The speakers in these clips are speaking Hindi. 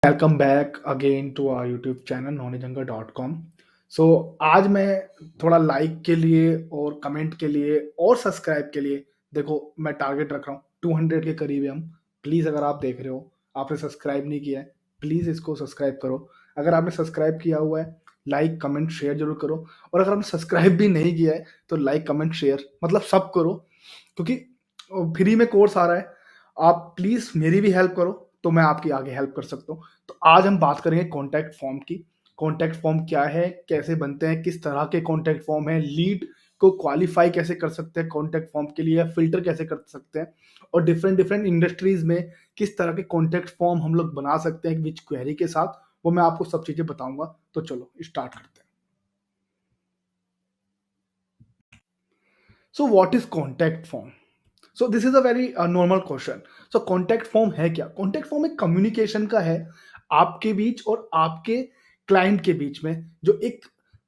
Welcome back again to our YouTube channel नॉलेजंगर.com। सो आज मैं थोड़ा लाइक के लिए और कमेंट के लिए और सब्सक्राइब के लिए, देखो मैं टारगेट रख रहा हूँ 200 के करीब है हम। प्लीज़ अगर आप देख रहे हो, आपने सब्सक्राइब नहीं किया है, प्लीज़ इसको सब्सक्राइब करो। अगर आपने सब्सक्राइब किया हुआ है, लाइक कमेंट शेयर जरूर करो। और अगर आपने सब्सक्राइब भी नहीं किया है तो लाइक कमेंट शेयर मतलब सब करो, क्योंकि फ्री में कोर्स आ रहा है। आप प्लीज़ मेरी भी हेल्प करो तो मैं आपकी आगे हेल्प कर सकता हूँ। तो आज हम बात करेंगे कॉन्टैक्ट फॉर्म की। कॉन्टैक्ट फॉर्म क्या है, कैसे बनते हैं, किस तरह के कॉन्टैक्ट फॉर्म है, लीड को क्वालिफाई कैसे कर सकते हैं कॉन्टैक्ट फॉर्म के लिए, फिल्टर कैसे कर सकते हैं, और डिफरेंट डिफरेंट इंडस्ट्रीज में किस तरह के कॉन्टैक्ट फॉर्म हम लोग बना सकते हैं विच क्वेरी के साथ, वो मैं आपको सब चीजें बताऊंगा। तो चलो स्टार्ट करते हैं। So what is contact form? So this is a very normal question. So contact form है क्या? कॉन्टैक्ट फॉर्म एक कम्युनिकेशन का है आपके बीच और आपके क्लाइंट के बीच में, जो एक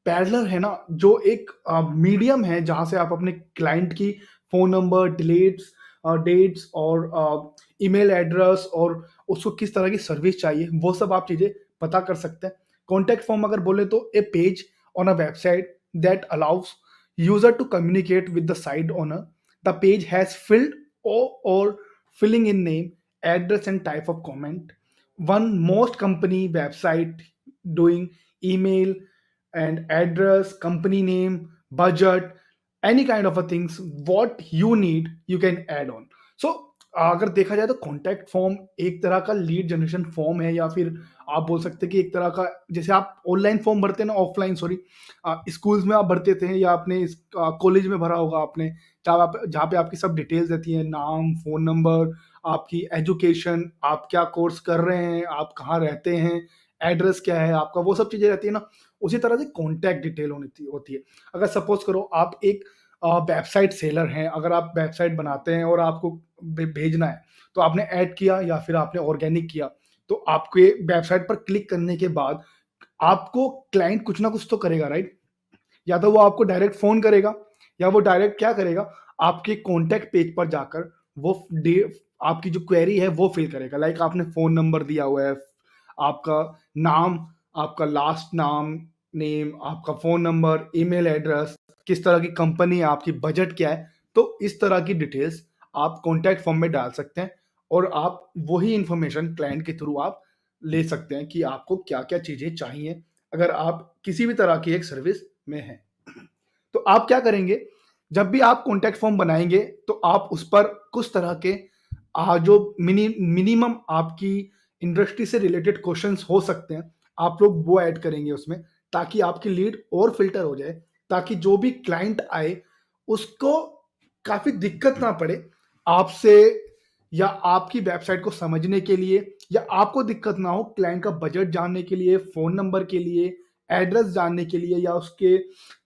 पैरेलल है ना, जो एक मीडियम है जहां से आप अपने क्लाइंट की फोन नंबर, डिलीट्स, डेट्स और ईमेल एड्रेस और उसको किस तरह की सर्विस चाहिए, वो सब आप चीजें पता कर सकते हैं। कॉन्टैक्ट फॉर्म अगर बोले तो a page on a website that allows user to communicate with the site owner. The page has filled or filling in name, address, and type of comment. One most company website doing email and address, company name, budget, any kind of a things what you need you can add on. So अगर देखा जाए तो कॉन्टैक्ट फॉर्म एक तरह का लीड जनरेशन फॉर्म है, या फिर आप बोल सकते हैं कि एक तरह का, जैसे आप ऑनलाइन फॉर्म भरते हैं ना, ऑफलाइन सॉरी, स्कूल्स में आप भरते थे या अपने कॉलेज में भरा होगा आपने, जहाँ पे आपकी सब डिटेल्स रहती है, नाम, फोन नंबर, आपकी एजुकेशन, आप क्या कोर्स कर रहे हैं, आप कहाँ रहते हैं, एड्रेस क्या है आपका, वो सब चीजें रहती है ना। उसी तरह से कॉन्टैक्ट डिटेल होती है। अगर सपोज करो आप एक वेबसाइट सेलर हैं, अगर आप वेबसाइट बनाते हैं और आपको भेजना है, तो आपने ऐड किया या फिर आपने ऑर्गेनिक किया, तो आपके वेबसाइट पर क्लिक करने के बाद आपको क्लाइंट कुछ ना कुछ तो करेगा, राइट? या तो वो आपको डायरेक्ट फोन करेगा, या वो डायरेक्ट क्या करेगा, आपके कॉन्टैक्ट पेज पर जाकर वो आपकी जो क्वेरी है वो फिल करेगा। लाइक आपने फोन नंबर दिया हुआ है, आपका नाम, आपका लास्ट नाम, नेम, आपका फोन नंबर, ईमेल एड्रेस, किस तरह की कंपनी है आपकी, बजट क्या है, तो इस तरह की डिटेल्स आप कॉन्टैक्ट फॉर्म में डाल सकते हैं। और आप वही इंफॉर्मेशन क्लाइंट के थ्रू आप ले सकते हैं कि आपको क्या क्या चीजें चाहिए अगर आप किसी भी तरह की एक सर्विस में हैं। तो आप क्या करेंगे, जब भी आप कॉन्टैक्ट फॉर्म बनाएंगे तो आप उस पर कुछ तरह के जो मिनिमम आपकी इंडस्ट्री से रिलेटेड क्वेश्चंस हो सकते हैं, आप लोग वो ऐड करेंगे उसमें, ताकि आपकी लीड और फिल्टर हो जाए, ताकि जो भी क्लाइंट आए उसको काफी दिक्कत ना पड़े आपसे, या आपकी वेबसाइट को समझने के लिए, या आपको दिक्कत ना हो क्लाइंट का बजट जानने के लिए, फोन नंबर के लिए, एड्रेस जानने के लिए, या उसके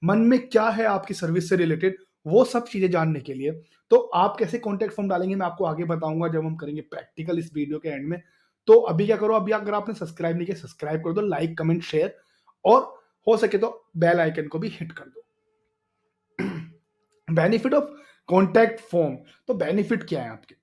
मन में क्या है आपकी सर्विस से रिलेटेड, वो सब चीजें जानने के लिए। तो आप कैसे कॉन्टैक्ट फॉर्म डालेंगे मैं आपको आगे बताऊंगा जब हम करेंगे प्रैक्टिकल इस वीडियो के एंड में। तो अभी क्या करो, अभी अगर आपने सब्सक्राइब नहीं किया, सब्सक्राइब कर दो, लाइक कमेंट शेयर, और हो सके तो बेल आइकन को भी हिट कर दो। Benefit of contact form. तो बेनिफिट क्या है आपके,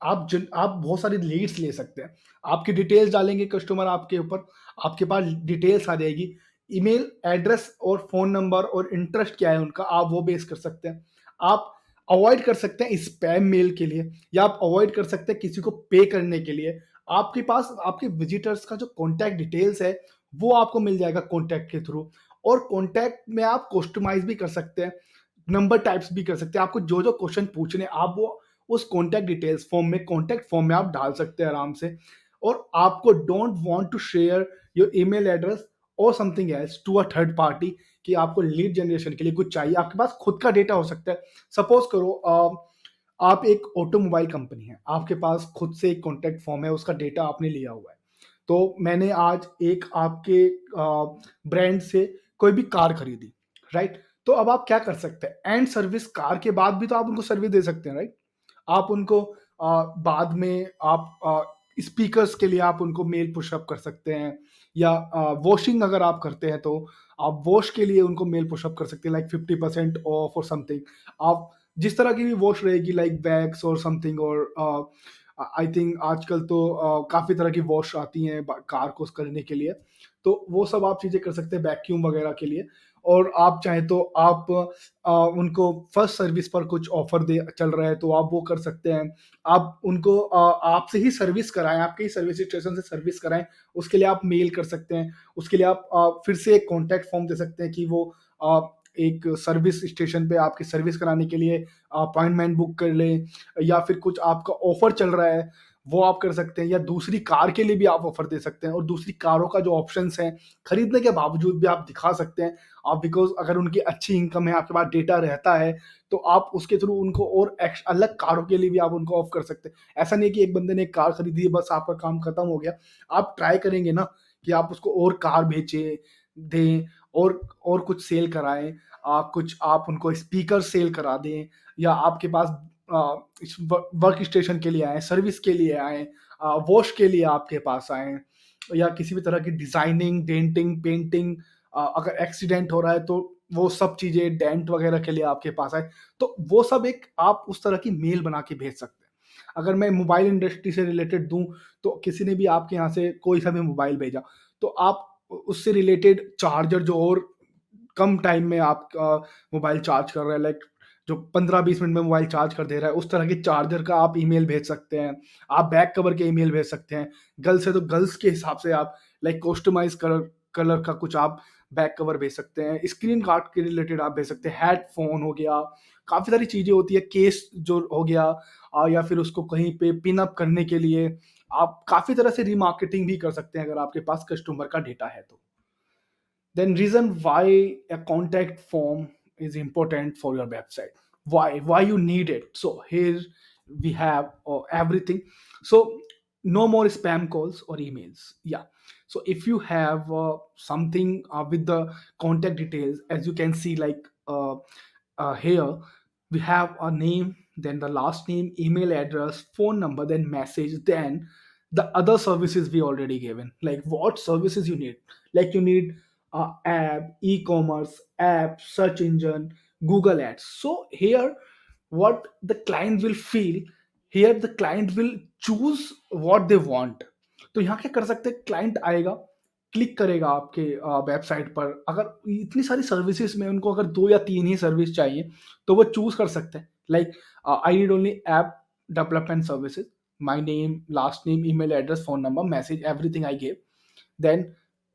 आप बहुत सारी लीड्स ले सकते हैं। आपकी डिटेल्स डालेंगे कस्टमर आपके ऊपर, आपके पास डिटेल्स आ जाएगी, ईमेल एड्रेस और फोन नंबर और इंटरेस्ट क्या है उनका, आप वो बेस कर सकते हैं। आप अवॉइड कर सकते हैं स्पैम मेल के लिए, या आप अवॉइड कर सकते हैं किसी को पे करने के लिए। आपके पास आपके विजिटर्स का जो कॉन्टैक्ट डिटेल्स है वो आपको मिल जाएगा कॉन्टैक्ट के थ्रू। और कॉन्टैक्ट में आप कस्टमाइज भी कर सकते हैं, नंबर टाइप्स भी कर सकते हैं। आपको जो जो क्वेश्चन पूछने आप वो उस कॉन्टैक्ट डिटेल्स फॉर्म में, कॉन्टैक्ट फॉर्म में आप डाल सकते हैं आराम से। और आपको don't want to share your email address और something else to a third party, कि आपको लीड जनरेशन के लिए कुछ चाहिए, आपके पास खुद का डेटा हो सकता है। सपोज करो आप एक ऑटोमोबाइल कंपनी है, आपके पास खुद से एक कॉन्टैक्ट फॉर्म है, उसका डेटा आपने लिया हुआ है। तो मैंने आज एक आपके ब्रांड से कोई भी कार खरीदी, राइट? तो अब आप क्या कर सकते हैं, एंड सर्विस कार के बाद भी तो आप उनको सर्विस दे सकते हैं, राइट? आप उनको बाद में आप स्पीकर्स के लिए आप उनको मेल पुशअप कर सकते हैं, या वॉशिंग अगर आप करते हैं तो आप वॉश के लिए उनको मेल पुशअप कर सकते हैं, लाइक 50% ऑफ और समथिंग। आप जिस तरह की भी वॉश रहेगी, लाइक वैक्स और समथिंग, और आई थिंक आजकल तो काफ़ी तरह की वॉश आती हैं कार को करने के लिए, तो वो सब आप चीज़ें कर सकते हैं वैक्यूम वगैरह के लिए। और आप चाहें तो आप उनको फर्स्ट सर्विस पर कुछ ऑफर दे चल रहा है तो आप वो कर सकते हैं। आप उनको आपसे ही सर्विस कराएँ, आपके ही सर्विस स्टेशन से सर्विस कराएँ, उसके लिए आप मेल कर सकते हैं। उसके लिए आप फिर से एक कॉन्टैक्ट फॉर्म दे सकते हैं कि वो अ, एक सर्विस स्टेशन पे आपकी सर्विस कराने के लिए अपॉइंटमेंट बुक कर लें, या फिर कुछ आपका ऑफर चल रहा है, वो आप कर सकते हैं, या दूसरी कार के लिए भी आप ऑफर दे सकते हैं और दूसरी कारों का जो ऑप्शंस हैं, खरीदने के बावजूद भी आप दिखा सकते हैं। आप बिकॉज़ अगर उनकी अच्छी इनकम है, आपके पास डेटा रहता है, तो आप उसके थ्रू उनको और अलग कारों के लिए भी आप उनको ऑफ कर सकते हैं। ऐसा नहीं है कि एक बंदे ने एक कार खरीदी है, बस आपका काम खत्म हो गया। आप ट्राई करेंगे ना कि आप उसको और कार बेचें, दें, और कुछ सेल कराएँ। कुछ आप उनको स्पीकर सेल करा दें, या आपके पास इस वर्क स्टेशन के लिए आएँ, सर्विस के लिए आएँ, वॉश के लिए आपके पास आएँ, या किसी भी तरह की डिज़ाइनिंग, डेंटिंग, पेंटिंग, अगर एक्सीडेंट हो रहा है तो वो सब चीज़ें डेंट वगैरह के लिए आपके पास आए, तो वो सब एक आप उस तरह की मेल बना के भेज सकते हैं। अगर मैं मोबाइल इंडस्ट्री से रिलेटेड दूँ, तो किसी ने भी आपके यहाँ से कोई सा भी मोबाइल भेजा, तो आप उससे रिलेटेड चार्जर जो और कम टाइम में आपका मोबाइल चार्ज कर रहा है, लाइक जो 15-20 मिनट में मोबाइल चार्ज कर दे रहा है, उस तरह के चार्जर का आप ईमेल भेज सकते हैं। आप बैक कवर के ईमेल भेज सकते हैं। गर्ल्स है तो गर्ल्स के हिसाब से आप लाइक कस्टमाइज़ कलर कलर का कुछ आप बैक कवर भेज सकते हैं। स्क्रीन गार्ड के रिलेटेड आप भेज सकते हैं। हेडफ़ोन हो गया, काफ़ी सारी चीज़ें होती है। केस जो हो गया, या फिर उसको कहीं पे पिन अप करने के लिए आप काफ़ी तरह से रीमार्केटिंग भी कर सकते हैं अगर आपके पास कस्टमर का डेटा है तो। Then reason why a contact form is important for your website, why you need it. So here we have everything. So no more spam calls or emails. Yeah, so if you have something with the contact details, as you can see, like here we have a name, then the last name, email address, phone number, then message, then the other services we already given, like what services you need. Like you need app, e-commerce, app, search engine, Google Ads. So here, what the client will feel, here the client will choose what they want. तो यहाँ क्या कर सकते हैं, क्लाइंट आएगा, क्लिक करेगा आपके वेबसाइट पर। अगर इतनी सारी सर्विसेज में उनको अगर 2 या 3 ही सर्विस चाहिए, तो वो चूज़ कर सकते हैं। Like I need only app development services, my name, last name, email address, phone number, message, everything I give. Then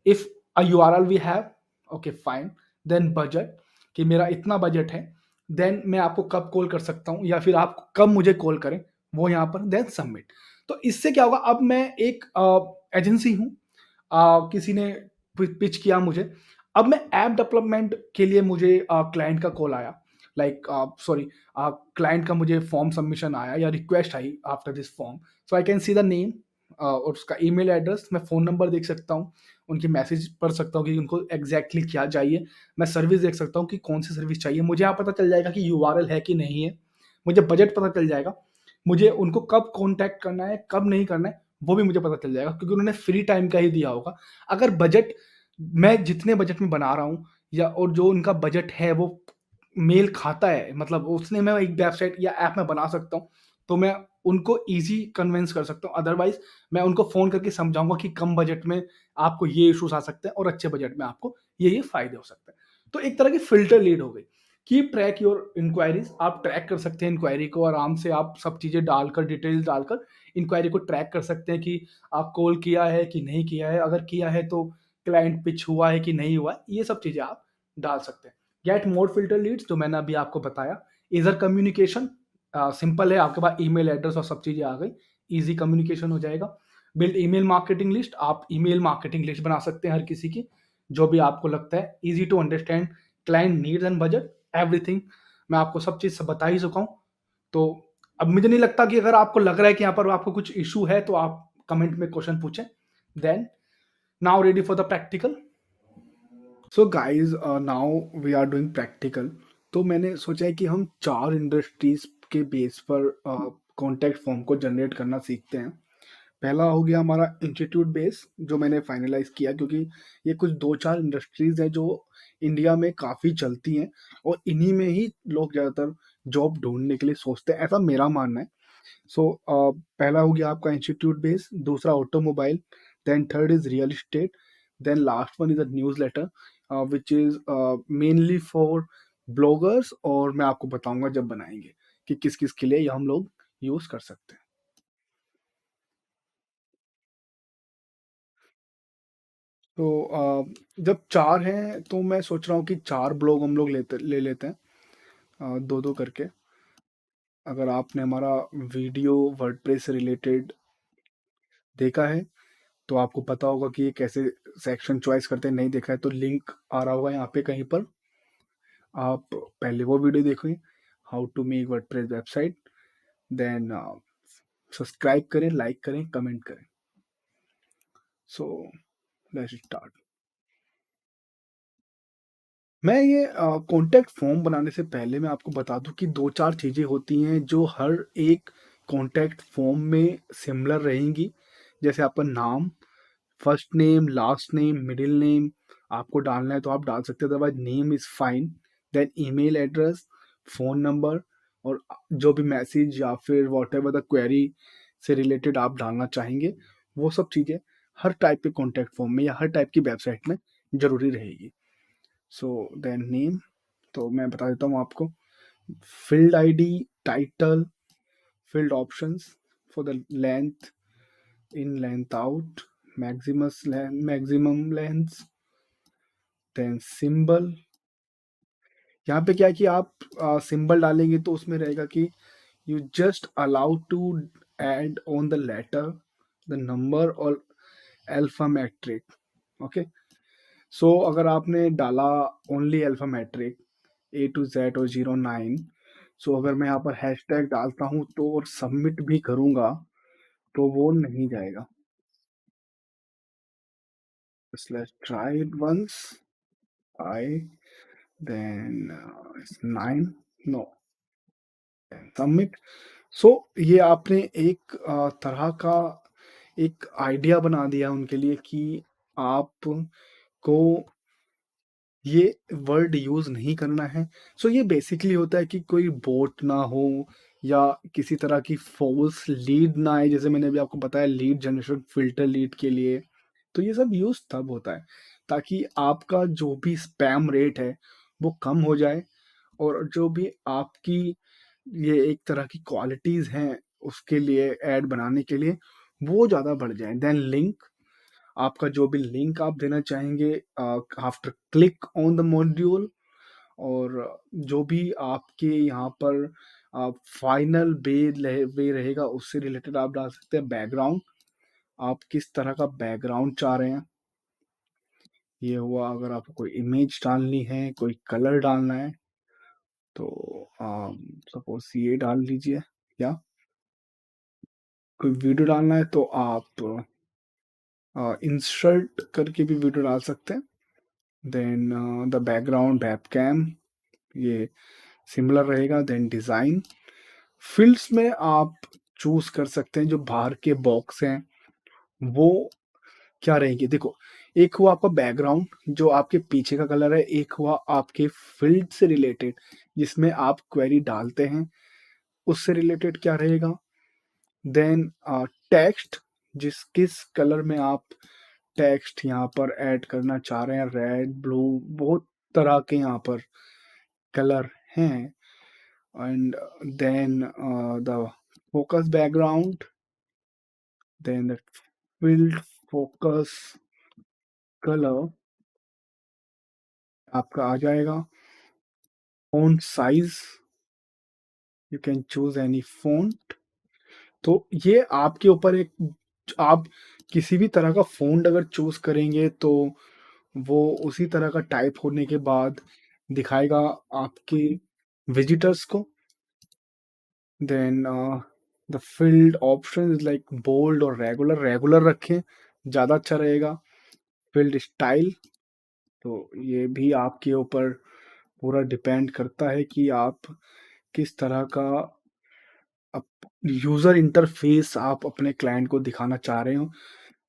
if a URL we have, okay fine, then budget, कि मेरा इतना बजट है, देन मैं आपको कब कॉल कर सकता हूँ या फिर आप कब मुझे कॉल करें, वो यहाँ पर, देन सबमिट। तो इससे क्या होगा, अब मैं एक एजेंसी हूँ, किसी ने पिच किया मुझे, अब मैं ऐप डेवलपमेंट के लिए मुझे क्लाइंट का कॉल आया, लाइक सॉरी, क्लाइंट का मुझे फॉर्म सबमिशन आया या request I after this form. So I can see the name और उसका ईमेल एड्रेस, मैं फ़ोन नंबर देख सकता हूँ, उनकी मैसेज पढ़ सकता हूँ कि उनको एग्जैक्टली क्या चाहिए, मैं सर्विस देख सकता हूँ कि कौन सी सर्विस चाहिए, मुझे यहाँ पता चल जाएगा कि यूआरएल है कि नहीं है, मुझे बजट पता चल जाएगा, मुझे उनको कब कॉन्टैक्ट करना है, कब नहीं करना है, वो भी मुझे पता चल जाएगा क्योंकि उन्होंने फ्री टाइम का ही दिया होगा। अगर बजट मैं जितने बजट में बना रहा हूँ, या और जो उनका बजट है वो मेल खाता है, मतलब उसने मैं एक वेबसाइट या ऐप में बना सकता हूँ, तो मैं उनको ईज़ी कन्विंस कर सकता हूँ। अदरवाइज़ मैं उनको फ़ोन करके समझाऊँगा कि कम बजट में आपको ये इश्यूज़ आ सकते हैं और अच्छे बजट में आपको ये फ़ायदे हो सकते हैं। तो एक तरह की फ़िल्टर लीड हो गई। कीप ट्रैक योर इंक्वायरीज़, आप ट्रैक कर सकते हैं इंक्वायरी को आराम से, आप सब चीज़ें डालकर, डिटेल्स डालकर इंक्वायरी को ट्रैक कर सकते हैं कि आप कॉल किया है कि नहीं किया है, अगर किया है तो क्लाइंट पिच हुआ है कि नहीं हुआ है, ये सब चीज़ें आप डाल सकते हैं। गेट मोर फ़िल्टर लीड्स जो मैंने अभी आपको बताया। ईज़र कम्युनिकेशन, सिंपल है, आपके पास ईमेल एड्रेस और सब चीज़ें आ गई, ईज़ी कम्युनिकेशन हो जाएगा। बिल्ड ईमेल मार्केटिंग लिस्ट, आप ईमेल मार्केटिंग लिस्ट बना सकते हैं हर किसी की, जो भी आपको लगता है। Easy to understand client needs and budget, everything मैं आपको सब चीज़ बता ही चुका हूँ। तो अब मुझे नहीं लगता कि अगर आपको लग रहा है कि यहाँ पर आपको कुछ इश्यू है, तो आप कमेंट में क्वेश्चन पूछें। Then now ready for the practical. So guys now we are doing practical. तो मैंने सोचा है कि हम 4 इंडस्ट्रीज के बेस पर कॉन्टैक्ट फॉर्म को जनरेट करना सीखते हैं। पहला हो गया हमारा इंस्टीट्यूट बेस, जो मैंने फाइनलाइज किया क्योंकि ये कुछ 2-4 इंडस्ट्रीज हैं जो इंडिया में काफ़ी चलती हैं और इन्हीं में ही लोग ज़्यादातर जॉब ढूंढने के लिए सोचते हैं, ऐसा मेरा मानना है। सो पहला हो गया आपका इंस्टीट्यूट बेस, दूसरा automobile, then third is real estate, then last one is a newsletter which is mainly for bloggers, और मैं आपको बताऊंगा जब बनाएंगे कि किस किस के लिए ये हम लोग यूज कर सकते हैं। तो जब चार हैं तो मैं सोच रहा हूँ कि चार ब्लॉग हम लोग ले लेते हैं, दो दो करके। अगर आपने हमारा वीडियो वर्डप्रेस से रिलेटेड देखा है तो आपको पता होगा कि ये कैसे सेक्शन चॉइस करते हैं, नहीं देखा है तो लिंक आ रहा होगा यहाँ पे कहीं पर, आप पहले वो वीडियो देखिए, how to make WordPress website, then subscribe करें, लाइक करें, कमेंट करें। So let's start. मैं ये कॉन्टैक्ट फॉर्म बनाने से पहले मैं आपको बता दूं कि दो चार चीज़ें होती हैं जो हर एक कॉन्टैक्ट फॉर्म में सिमिलर रहेंगी। जैसे आपका नाम, first name, last name, middle name आपको डालना है तो आप डाल सकते हैं, otherwise name is fine. Then email address, phone number, और जो भी मैसेज या फिर व्हाटएवर द क्वेरी से रिलेटेड आप डालना चाहेंगे, वो सब चीज़ें हर टाइप के कॉन्टैक्ट फॉर्म में या हर टाइप की वेबसाइट में ज़रूरी रहेगी। सो देन नेम, तो मैं बता देता हूँ आपको, field ID, title, field options for the length, in, length out, maximus length, maximum length, then symbol. यहाँ पे क्या है कि आप सिंबल डालेंगे तो उसमें रहेगा कि you just allowed to add on the letter, the number और अल्फामेट्रिक। ओके, सो अगर आपने डाला only alphanumeric A to Z और 09, सो अगर मैं यहाँ पर हैशटैग डालता हूँ तो और सबमिट भी करूँगा तो वो नहीं जाएगा। Let's try it once. I, then it's 9, no, submit. So ये आपने एक तरह का एक आइडिया बना दिया उनके लिए कि आपको ये वर्ड यूज़ नहीं करना है। सो ये बेसिकली होता है कि कोई बोट ना हो या किसी तरह की फ़ॉल्स लीड ना आए, जैसे मैंने अभी आपको बताया लीड जनरेशन फ़िल्टर लीड के लिए। तो ये सब यूज़ तब होता है ताकि आपका जो भी स्पैम रेट है वो कम हो जाए, और जो भी आपकी ये एक तरह की क्वालिटीज़ हैं उसके लिए ऐड बनाने के लिए वो ज़्यादा बढ़ जाए। देन लिंक, आपका जो भी लिंक आप देना चाहेंगे after click on the module, और जो भी आपके यहाँ पर फाइनल वे रहेगा उससे रिलेटेड आप डाल सकते हैं। बैकग्राउंड, आप किस तरह का बैकग्राउंड चाह रहे हैं, ये हुआ। अगर आपको कोई इमेज डालनी है, कोई कलर डालना है तो सपोज ये डाल लीजिए, या कोई वीडियो डालना है तो आप इंसर्ट करके भी वीडियो डाल सकते हैं। देन द बैकग्राउंड वेबकैम, ये सिमिलर रहेगा। देन डिज़ाइन, फील्ड्स में आप चूज कर सकते हैं जो बाहर के बॉक्स हैं वो क्या रहेंगे। देखो, एक हुआ आपका बैकग्राउंड जो आपके पीछे का कलर है, एक हुआ आपके फील्ड से रिलेटेड जिसमें आप क्वेरी डालते हैं उससे रिलेटेड क्या रहेगा। देन टेक्स्ट, जिस किस कलर में आप टेक्स्ट यहाँ पर ऐड करना चाह रहे हैं, रेड, ब्लू, बहुत तरह के यहाँ पर कलर हैं। And then the focus background, then the field focus colour आपका आ जाएगा। Font size, you can choose any font. तो ये आपके ऊपर एक, आप किसी भी तरह का फ़ॉन्ट अगर चूज करेंगे तो वो उसी तरह का टाइप होने के बाद दिखाएगा आपके विजिटर्स को। Then the field option is like bold और रेगुलर, रेगुलर रखें ज़्यादा अच्छा रहेगा। फील्ड स्टाइल, तो ये भी आपके ऊपर पूरा डिपेंड करता है कि आप किस तरह का यूज़र इंटरफेस आप अपने क्लाइंट को दिखाना चाह रहे हो।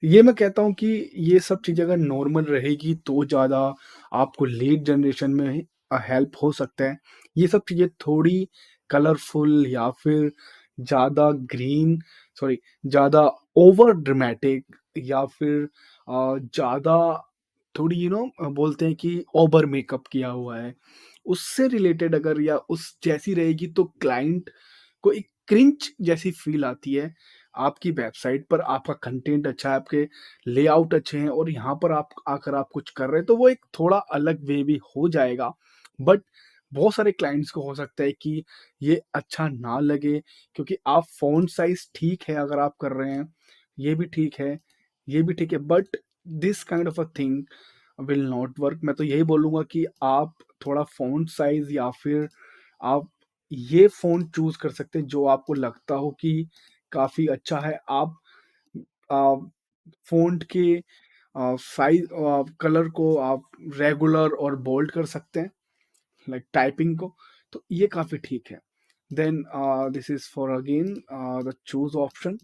ये मैं कहता हूँ कि ये सब चीज़ें अगर नॉर्मल रहेगी तो ज़्यादा आपको लीड जनरेशन में हेल्प हो सकता है। ये सब चीज़ें थोड़ी कलरफुल या फिर ज़्यादा ग्रीन सॉरी ज़्यादा ओवर ड्रामेटिक या फिर ज़्यादा थोड़ी बोलते हैं कि ओवर मेकअप किया हुआ है, उससे रिलेटेड अगर या उस जैसी रहेगी तो क्लाइंट को एक क्रिंज जैसी फ़ील आती है। आपकी वेबसाइट पर आपका कंटेंट अच्छा है, आपके लेआउट अच्छे हैं और यहाँ पर आप आकर आप कुछ कर रहे हैं, तो वो एक थोड़ा अलग वे भी हो जाएगा। बट बहुत सारे क्लाइंट्स को हो सकता है कि ये अच्छा ना लगे क्योंकि आप फ़ॉन्ट साइज़ ठीक है अगर आप कर रहे हैं, ये भी ठीक है, ये भी ठीक है but this kind of a thing will not work. मैं तो यही बोलूँगा कि आप थोड़ा फ़ॉन्ट साइज़ या फिर आप ये फ़ॉन्ट चूज़ कर सकते हैं जो आपको लगता हो कि काफ़ी अच्छा है। आप अ, फ़ॉन्ट के कलर को आप रेगुलर और बोल्ड कर सकते हैं, लाइक टाइपिंग को, तो ये काफ़ी ठीक है। Then this is for again the choose option.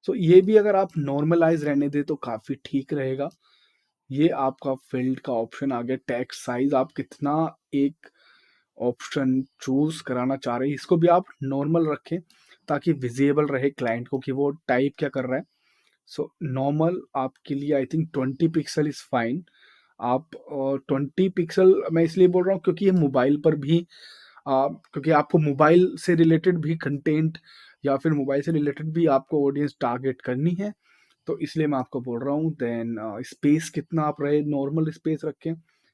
So ये भी अगर आप नॉर्मलाइज़ रहने दें तो काफ़ी ठीक रहेगा। ये आपका फ़ील्ड का ऑप्शन आ गया। टेक्स्ट साइज़ आप कितना एक ऑप्शन चूज़ कराना चाह रहे हैं, इसको भी आप नॉर्मल रखें ताकि विज़िबल रहे क्लाइंट को कि वो टाइप क्या कर रहा है। सो नॉर्मल आपके लिए I think 20 pixel is fine. आप 20 पिक्सल मैं इसलिए बोल रहा हूँ क्योंकि ये मोबाइल पर भी क्योंकि आपको मोबाइल से रिलेटेड भी कंटेंट या फिर मोबाइल से रिलेटेड भी आपको ऑडियंस टारगेट करनी है, तो इसलिए मैं आपको बोल रहा हूँ। देन स्पेस कितना आप रहे नॉर्मल स्पेस रखें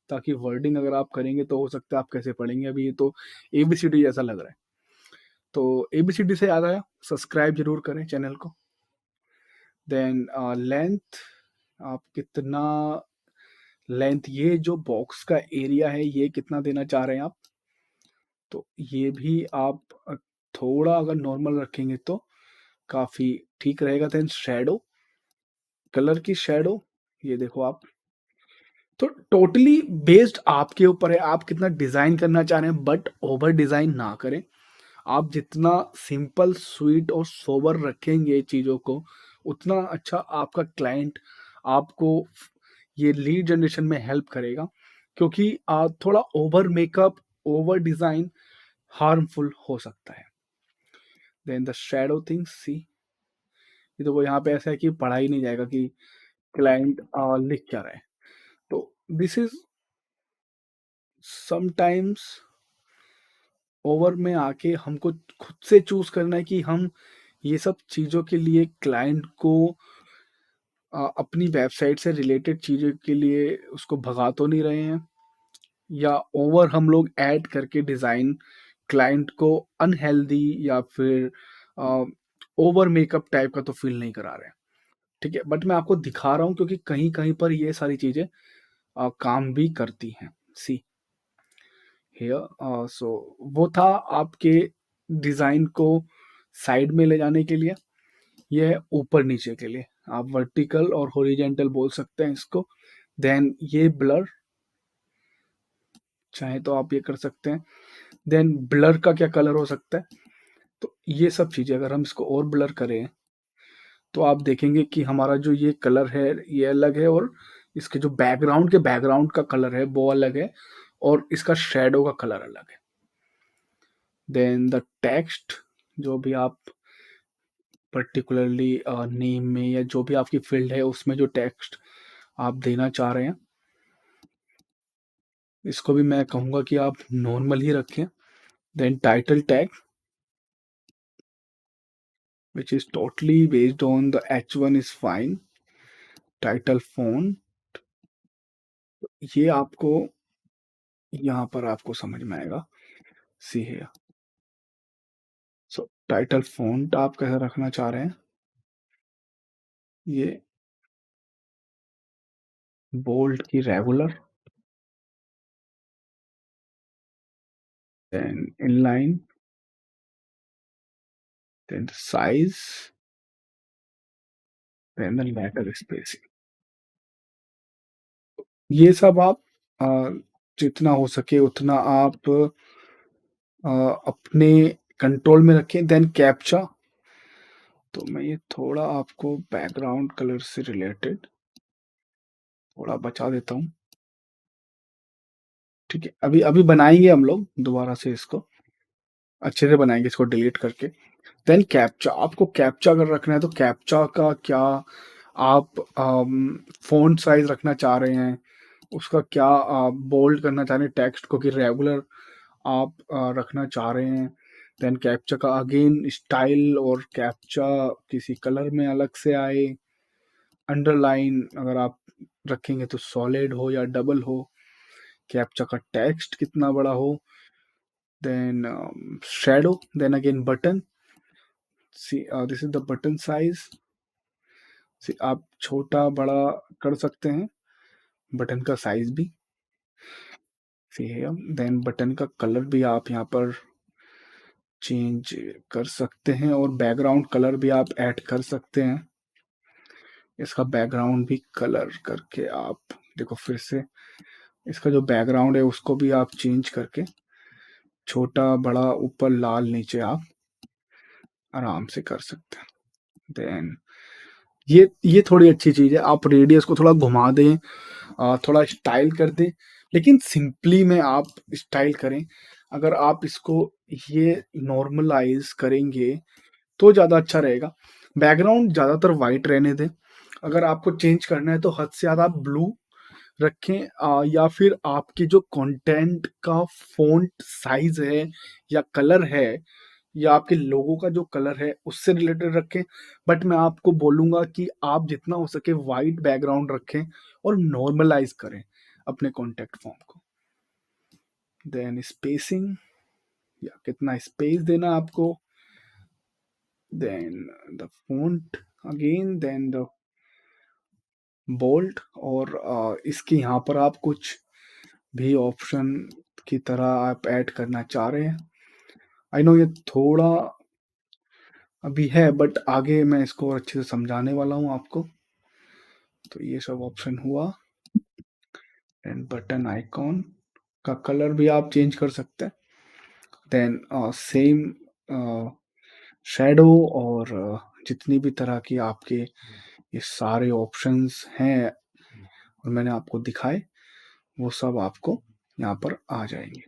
ताकि वर्डिंग अगर आप करेंगे तो हो सकता है आप कैसे पढ़ेंगे, अभी ये तो एबीसीडी जैसा लग रहा है। तो एबीसीडी से याद आया, सब्सक्राइब जरूर करें चैनल को। देन लेंथ आप कितना लेंथ ये जो बॉक्स का एरिया है ये कितना देना चाह रहे हैं आप, तो ये भी आप थोड़ा अगर नॉर्मल रखेंगे तो काफ़ी ठीक रहेगा। देन शैडो, कलर की शैडो, ये देखो आप, तो टोटली बेस्ड आपके ऊपर है आप कितना डिज़ाइन करना चाह रहे हैं बट ओवर डिज़ाइन ना करें। आप जितना सिंपल स्वीट और सोबर रखेंगे चीज़ों को उतना अच्छा आपका क्लाइंट आपको ये लीड जनरेशन में हेल्प करेगा क्योंकि थोड़ा over makeup over design harmful हो सकता है। देन द शैडो थिंग्स सी, ये तो वो यहाँ पे ऐसा है कि पढ़ा ही नहीं जाएगा कि क्लाइंट लिख क्या रहा है। तो दिस इज समटाइम्स ओवर में आके हमको खुद से चूज करना है कि हम ये सब चीज़ों के लिए क्लाइंट को अपनी वेबसाइट से रिलेटेड चीज़ों के लिए उसको भगा तो नहीं रहे हैं या ओवर हम लोग ऐड करके डिज़ाइन क्लाइंट को अनहेल्दी या फिर ओवर मेकअप टाइप का तो फील नहीं करा रहे हैं। ठीक है, बट मैं आपको दिखा रहा हूँ क्योंकि कहीं कहीं पर ये सारी चीज़ें काम भी करती हैं। सी हियर, सो वो था आपके डिज़ाइन को साइड में ले जाने के लिए, ये है ऊपर नीचे के लिए, आप वर्टिकल और हॉरिजेंटल बोल सकते हैं इसको। देन ये ब्लर, चाहे तो आप ये कर सकते हैं। देन ब्लर का क्या कलर हो सकता है, तो ये सब चीज़ें अगर हम इसको और ब्लर करें तो आप देखेंगे कि हमारा जो ये कलर है ये अलग है और इसके जो बैकग्राउंड का कलर है वो अलग है और इसका शेडो का कलर अलग है। देन द टेक्स्ट, जो भी आप पर्टिकुलरली नेम में या जो भी आपकी फील्ड है उसमें जो टेक्स्ट आप देना चाह रहे हैं, इसको भी मैं कहूँगा कि आप नॉर्मल ही रखें। Then title tag which is totally based on the H1 is fine। Title font, ये आपको यहाँ पर आपको समझ में आएगा। See here, so title font आप कैसा रखना चाह रहे हैं, ये बोल्ड की regular, then inline, then size, then the letter spacing. ये सब आप अ, जितना हो सके उतना आप अपने कंट्रोल में रखें। देन कैप्चा, तो मैं ये थोड़ा आपको बैकग्राउंड कलर से रिलेटेड थोड़ा बचा देता हूँ। ठीक है, अभी अभी बनाएंगे हम लोग दोबारा से इसको, अच्छे से बनाएंगे इसको डिलीट करके। देन कैप्चा, आपको कैप्चा अगर रखना है तो कैप्चा का क्या आप फ़ॉन्ट साइज़ रखना चाह रहे हैं, उसका क्या आप बोल्ड करना चाह रहे हैं टेक्स्ट को कि रेगुलर आप रखना चाह रहे हैं। देन कैप्चा का अगेन स्टाइल और कैप्चा किसी कलर में अलग से आए। अंडरलाइन अगर आप रखेंगे तो सॉलिड हो या डबल हो। कैप्चा का टेक्स्ट कितना बड़ा हो। Then shadow, then again button. See this is the button size. आप छोटा बड़ा कर सकते हैं बटन का साइज भी। सी देन बटन का कलर भी आप यहाँ पर चेंज कर सकते हैं और बैकग्राउंड कलर भी आप ऐड कर सकते हैं। इसका बैकग्राउंड भी कलर करके आप देखो फिर से इसका जो बैकग्राउंड है उसको भी आप चेंज करके छोटा बड़ा ऊपर लाल नीचे आप आराम से कर सकते हैं। देन ये थोड़ी अच्छी चीज़ है, आप रेडियस को थोड़ा घुमा दें, थोड़ा स्टाइल कर दें, लेकिन सिंपली में आप स्टाइल करें। अगर आप इसको ये नॉर्मलाइज करेंगे तो ज़्यादा अच्छा रहेगा। बैकग्राउंड ज़्यादातर वाइट रहने दें। अगर आपको चेंज करना है तो हद से ज़्यादा आप ब्लू रखें, या फिर आपकी जो कंटेंट का फ़ॉन्ट साइज़ है या कलर है या आपके लोगो का जो कलर है उससे रिलेटेड रखें। बट मैं आपको बोलूँगा कि आप जितना हो सके वाइट बैकग्राउंड रखें और नॉर्मलाइज़ करें अपने कॉन्टेक्ट फॉर्म को। देन स्पेसिंग, या कितना स्पेस देना है आपको। Then the font again, then the bold, और इसके यहाँ पर आप कुछ भी ऑप्शन की तरह आप ऐड करना चाह रहे हैं। आई नो ये थोड़ा अभी है बट आगे मैं इसको और अच्छे से समझाने वाला हूँ आपको। तो ये सब ऑप्शन हुआ। एंड बटन आइकॉन का कलर भी आप चेंज कर सकते हैं। देन सेम शैडो और जितनी भी तरह की आपके ये सारे ऑप्शंस हैं और मैंने आपको दिखाए वो सब आपको यहाँ पर आ जाएंगे।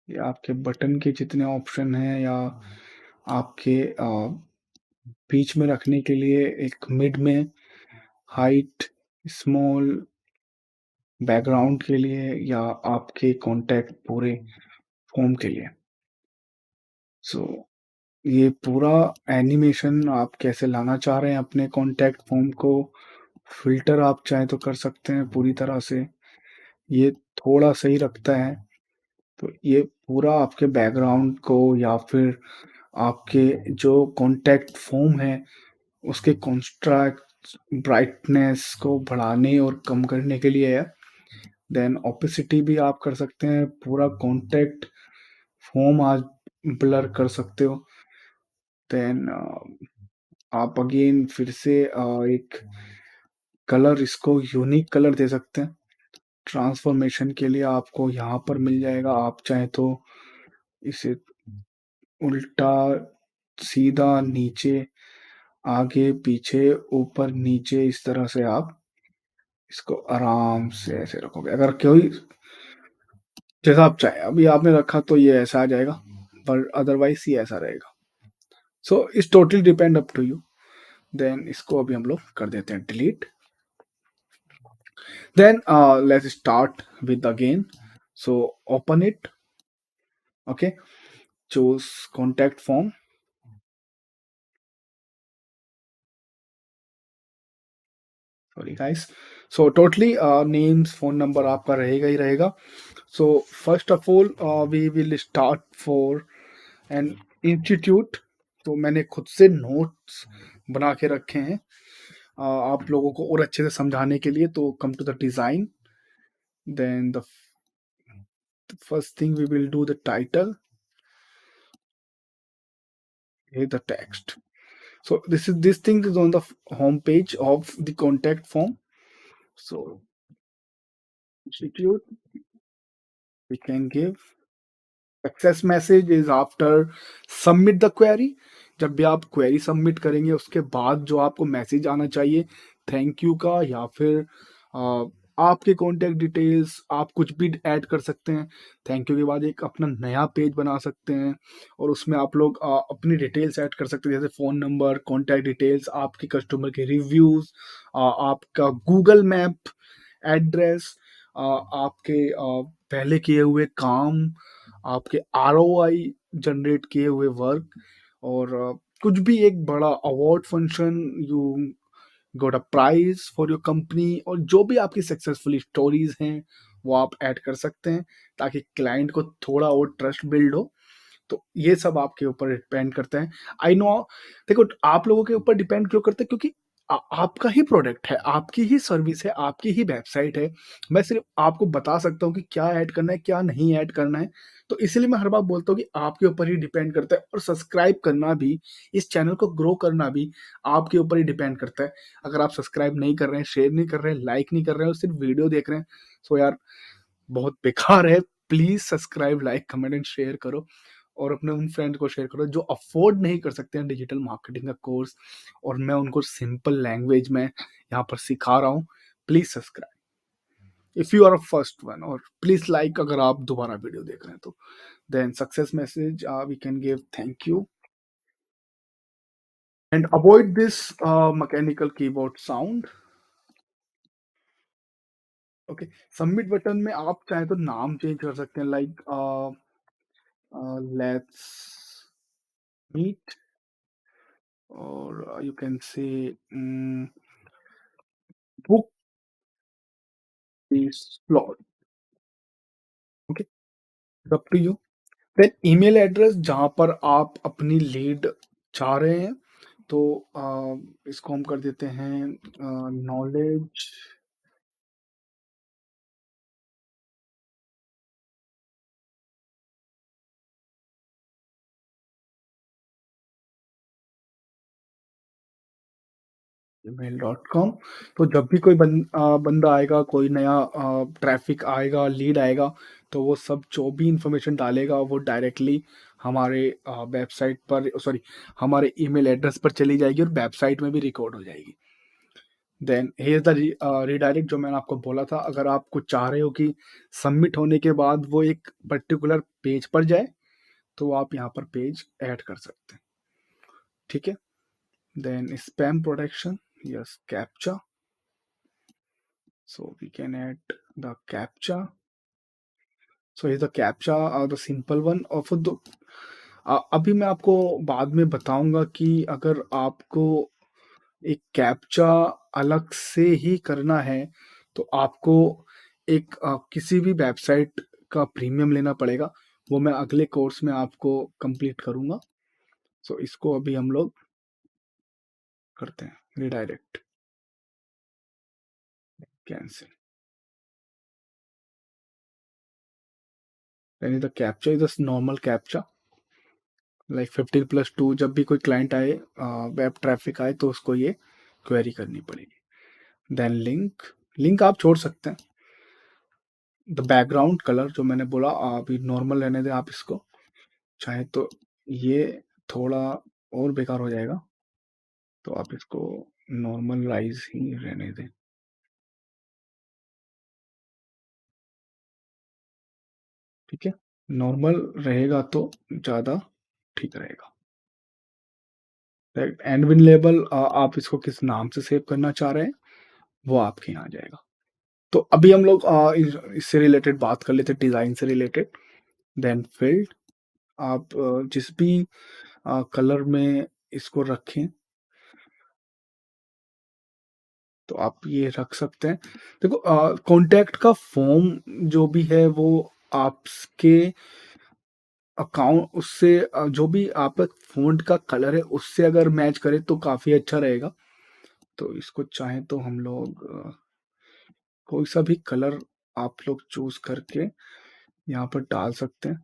ये आपके बटन के जितने ऑप्शन हैं या आपके बीच में रखने के लिए एक मिड में हाइट, स्मॉल, बैकग्राउंड के लिए या आपके कॉन्टैक्ट पूरे फ़ॉर्म के लिए। सो ये पूरा एनिमेशन आप कैसे लाना चाह रहे हैं अपने कॉन्टैक्ट फ़ॉर्म को, फ़िल्टर आप चाहें तो कर सकते हैं पूरी तरह से। ये थोड़ा सही रखता है। तो ये पूरा आपके बैकग्राउंड को या फिर आपके जो कॉन्टैक्ट फ़ॉर्म है उसके कॉन्ट्रास्ट ब्राइटनेस को बढ़ाने और कम करने के लिए है। देन ओपेसिटी भी आप कर सकते हैं, पूरा कॉन्टैक्ट फ़ॉर्म आज ब्लर कर सकते हो। देन आप अगेन फिर से एक कलर इसको यूनिक कलर दे सकते हैं। ट्रांसफॉर्मेशन के लिए आपको यहाँ पर मिल जाएगा, आप चाहें तो इसे उल्टा, सीधा, नीचे, आगे, पीछे, ऊपर, नीचे इस तरह से आप इसको आराम से ऐसे रखोगे। अगर कोई जैसा आप चाहें, अभी आपने रखा तो ये ऐसा आ जाएगा, पर अदरवाइज़ ये ऐसा रहेगा। So it's totally depend up to you. Then इसको अभी हम लोग कर देते हैं delete. Then let's start with again. So open it. Okay. Choose contact form. Sorry guys. So totally names, phone number आपका रहेगा ही रहेगा. So first of all we will start for an institute. तो मैंने खुद से नोट्स बना के रखे हैं आप लोगों को और अच्छे से समझाने के लिए. तो come to the design. Then the first thing we will do the title. Okay, the text. So this thing is on the home page of the contact form. So institute we can give success message is after submit the query. जब भी आप क्वेरी सबमिट करेंगे उसके बाद जो आपको मैसेज आना चाहिए थैंक यू का या फिर आपके कॉन्टैक्ट डिटेल्स आप कुछ भी ऐड कर सकते हैं। थैंक यू के बाद एक अपना नया पेज बना सकते हैं और उसमें आप लोग अपनी डिटेल्स ऐड कर सकते हैं, जैसे फ़ोन नंबर, कॉन्टैक्ट डिटेल्स, आपके कस्टमर के रिव्यूज़, आपका गूगल मैप एड्रेस, आपके पहले किए हुए काम, आपके आरओआई जनरेट किए हुए वर्क, और कुछ भी एक बड़ा award function, you got a prize for your company, और जो भी आपकी सक्सेसफुल स्टोरीज हैं वो आप ऐड कर सकते हैं ताकि क्लाइंट को थोड़ा और ट्रस्ट बिल्ड हो। तो ये सब आपके ऊपर डिपेंड करता है। आई नो, देखो आप लोगों के ऊपर डिपेंड क्यों करता है, क्योंकि आपका ही प्रोडक्ट है, आपकी ही सर्विस है, आपकी ही वेबसाइट है। मैं सिर्फ आपको बता सकता हूँ कि क्या ऐड करना है, क्या नहीं ऐड करना है। तो इसीलिए मैं हर बार बोलता हूँ कि आपके ऊपर ही डिपेंड करता है, और सब्सक्राइब करना भी, इस चैनल को ग्रो करना भी आपके ऊपर ही डिपेंड करता है। अगर आप सब्सक्राइब नहीं कर रहे हैं, शेयर नहीं कर रहे हैं, लाइक नहीं कर रहे हैं, और सिर्फ वीडियो देख रहे हैं, तो यार बहुत बेकार है। Please subscribe, like, comment and share करो, और अपने उन फ्रेंड को शेयर करो जो अफोर्ड नहीं कर सकते हैं डिजिटल मार्केटिंग का कोर्स, और मैं उनको सिंपल लैंग्वेज में यहाँ पर सिखा रहा हूँ। Please subscribe if you are first one, और प्लीज लाइक अगर आप दोबारा वीडियो देख रहे हैं तो। Then success message we can give thank you and avoid this mechanical keyboard sound. Okay, submit button में आप चाहे तो नाम चेंज कर सकते हैं, like let's meet, or you can say book the slot. Okay, it's up to you. Then email address जहाँ पर आप अपनी लीड चाह रहे हैं, तो इसको हम कर देते हैं नॉलेज gmail.com। तो जब भी कोई बंदा आएगा, कोई नया ट्रैफिक आएगा, लीड आएगा, तो वो सब जो भी इंफॉर्मेशन डालेगा वो डायरेक्टली हमारे वेबसाइट पर, सॉरी, हमारे ईमेल एड्रेस पर चली जाएगी और वेबसाइट में भी रिकॉर्ड हो जाएगी। देन हियर द रीडायरेक्ट जो मैंने आपको बोला था, अगर आप कुछ चाह रहे हो कि सबमिट होने के बाद वो एक पर्टिकुलर पेज पर जाए, तो आप यहाँ पर पेज ऐड कर सकते हैं। ठीक है, then spam protection, yes, captcha, so we can add the captcha. So here's the captcha, the simple one, और फिर अभी मैं आपको बाद में बताऊंगा कि अगर आपको एक कैप्चा अलग से ही करना है तो आपको एक किसी भी वेबसाइट का प्रीमियम लेना पड़ेगा। वो मैं अगले कोर्स में आपको कंप्लीट करूंगा। सो इसको अभी हम लोग करते हैं रिडायरेक्ट, कैंसिल। यानी the captcha is the normal captcha, like 15+2, जब भी कोई क्लाइंट आए, वेब ट्रैफिक आए, तो उसको ये क्वेरी करनी पड़ेगी। देन लिंक, लिंक आप छोड़ सकते हैं। द बैकग्राउंड कलर जो मैंने बोला अभी नॉर्मल रहने दें आप इसको, चाहे तो ये थोड़ा और बेकार हो जाएगा, तो आप इसको नॉर्मलाइज ही रहने दें। ठीक है, नॉर्मल रहेगा तो ज़्यादा ठीक रहेगा। एंड लेबल आप इसको किस नाम से सेव करना चाह रहे हैं वो आपके यहाँ आ जाएगा। तो अभी हम लोग इससे रिलेटेड बात कर लेते हैं, डिज़ाइन से रिलेटेड। देन फील्ड, आप जिस भी कलर में इसको रखें तो आप ये रख सकते हैं। देखो कॉन्टैक्ट का फॉर्म जो भी है वो आपके अकाउंट, उससे जो भी आपका फ़ॉन्ट का कलर है उससे अगर मैच करे तो काफ़ी अच्छा रहेगा। तो इसको चाहें तो हम लोग कोई सा भी कलर आप लोग चूज़ करके यहाँ पर डाल सकते हैं।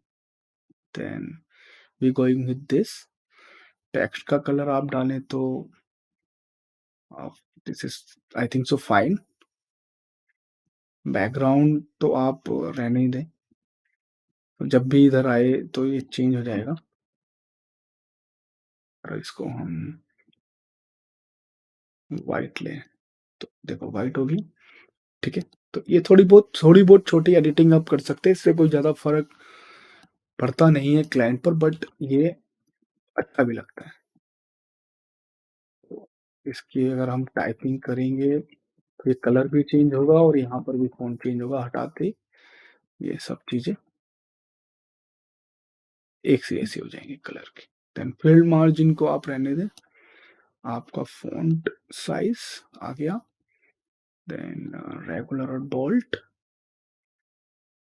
Then we going with this, text का कलर आप डालें तो this is I think so fine. Background तो आप रहने ही दें, तो जब भी इधर आए तो ये चेंज हो जाएगा। और इसको हम वाइट लें, तो देखो वाइट होगी। ठीक है, तो ये थोड़ी बहुत छोटी एडिटिंग आप कर सकते हैं, इससे कोई ज़्यादा फ़र्क पड़ता नहीं है क्लाइंट पर, बट ये अच्छा भी लगता है। तो इसकी अगर हम टाइपिंग करेंगे तो ये कलर भी चेंज होगा और यहाँ पर भी फ़ॉन्ट चेंज होगा हटाते ही, ये सब चीज़ें एक से ऐसी हो जाएँगी कलर की। देन फील्ड मार्जिन को आप रहने दें, आपका फ़ॉन्ट साइज़ आ गया, देन रेगुलर और बोल्ड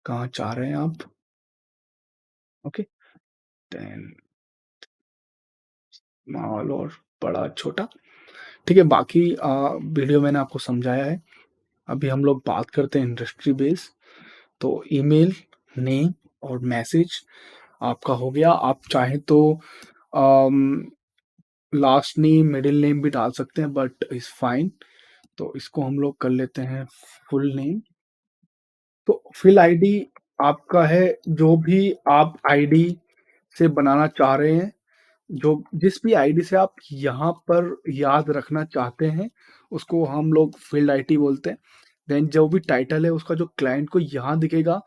कहाँ चाह रहे हैं आप, ओके, देन स्मॉल और बड़ा, छोटा, ठीक है। बाकी वीडियो मैंने आपको समझाया है। अभी हम लोग बात करते हैं इंडस्ट्री बेस। तो ईमेल, नेम और मैसेज आपका हो गया। आप चाहें तो लास्ट नेम, मिडिल नेम भी डाल सकते हैं, बट इज़ फाइन। तो इसको हम लोग कर लेते हैं फुल नेम। तो फिल आईडी आपका है, जो भी आप आईडी से बनाना चाह रहे हैं, जो जिस भी आईडी से आप यहाँ पर याद रखना चाहते हैं, उसको हम लोग फील्ड आईडी बोलते हैं। देन जो भी टाइटल है उसका, जो क्लाइंट को यहाँ दिखेगा,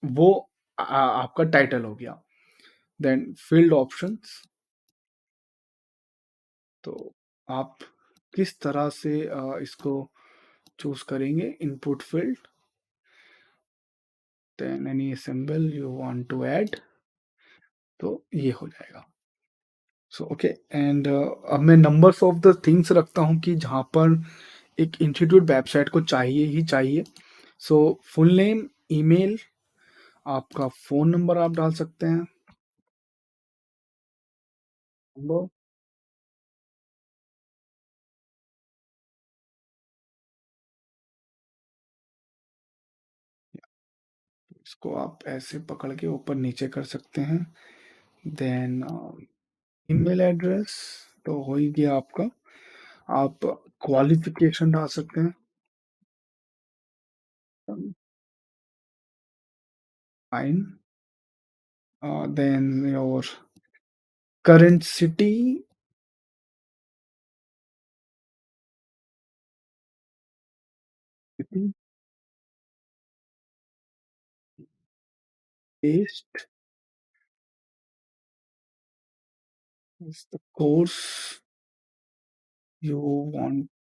वो आपका टाइटल हो गया। देन फील्ड ऑप्शंस, तो आप किस तरह से इसको चूज करेंगे, input field, then any symbol you want to add, तो ये हो जाएगा। सो ओके, एंड अब मैं नंबर्स ऑफ द थिंग्स रखता हूँ कि जहाँ पर एक इंस्टीट्यूट वेबसाइट को चाहिए ही चाहिए। सो फुल नेम, ईमेल, आपका फ़ोन नंबर आप डाल सकते हैं, नंबर, इसको आप ऐसे पकड़ के ऊपर नीचे कर सकते हैं। देन ईमेल एड्रेस तो हो ही गया आपका। आप क्वालिफिकेशन डाल सकते हैं, fine, then your current city, city, paste is the course you want,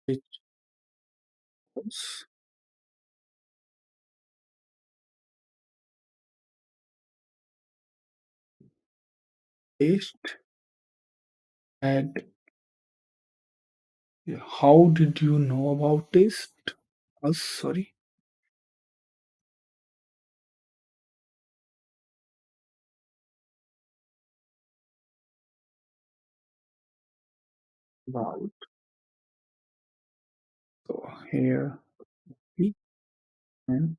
which course, paste, add, how did you know about this? Sorry, about, so here we and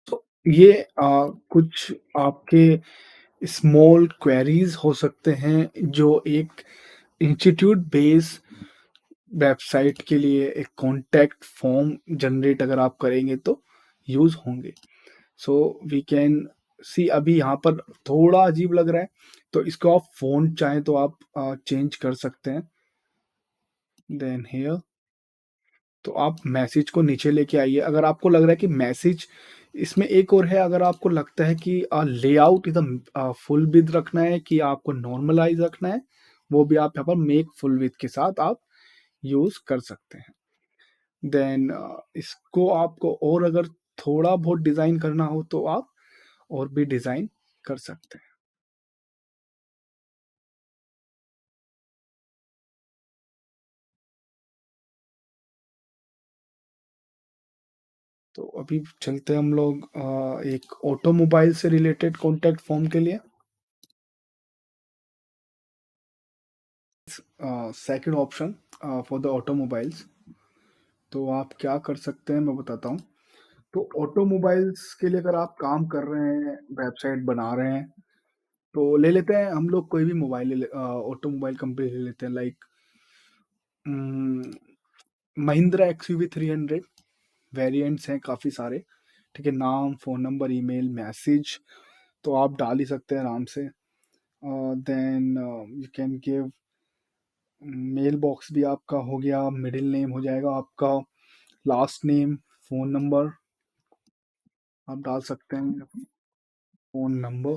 तो ये कुछ आपके स्मॉल क्वेरीज हो सकते हैं, जो एक इंस्टीट्यूट बेस वेबसाइट के लिए एक कॉन्टैक्ट फॉर्म जनरेट अगर आप करेंगे तो यूज़ होंगे। सो वी कैन सी, अभी यहाँ पर थोड़ा अजीब लग रहा है, तो इसको आप फ़ॉन्ट चाहें तो आप चेंज कर सकते हैं। देन हियर, तो आप मैसेज को नीचे लेके आइए। अगर आपको लग रहा है कि मैसेज इसमें एक और है, अगर आपको लगता है कि लेआउट एकदम फुल विड्थ रखना है कि आपको नॉर्मलाइज रखना है, वो भी आप यहाँ पर मेक फुल विड्थ के साथ आप यूज़ कर सकते हैं। देन इसको आपको और अगर थोड़ा बहुत डिज़ाइन करना हो तो आप और भी डिज़ाइन कर सकते हैं। तो अभी चलते हैं हम लोग एक ऑटोमोबाइल से रिलेटेड कॉन्टैक्ट फॉर्म के लिए। Second option for the automobiles, तो आप क्या कर सकते हैं मैं बताता हूँ। तो ऑटोमोबाइल्स के लिए अगर आप काम कर रहे हैं, वेबसाइट बना रहे हैं, तो ले लेते हैं हम लोग कोई भी मोबाइल ऑटोमोबाइल कंपनी ले लेते हैं लाइक उम, महिंद्रा एक्सयूवी 300 वेरिएंट्स हैं काफ़ी सारे, ठीक है? नाम, फ़ोन नंबर, ईमेल, मैसेज तो आप डाल ही सकते हैं आराम से। Then you can give mail box भी आपका हो गया, मिडिल नेम हो जाएगा आपका, लास्ट नेम, फ़ोन नंबर आप डाल सकते हैं, phone number,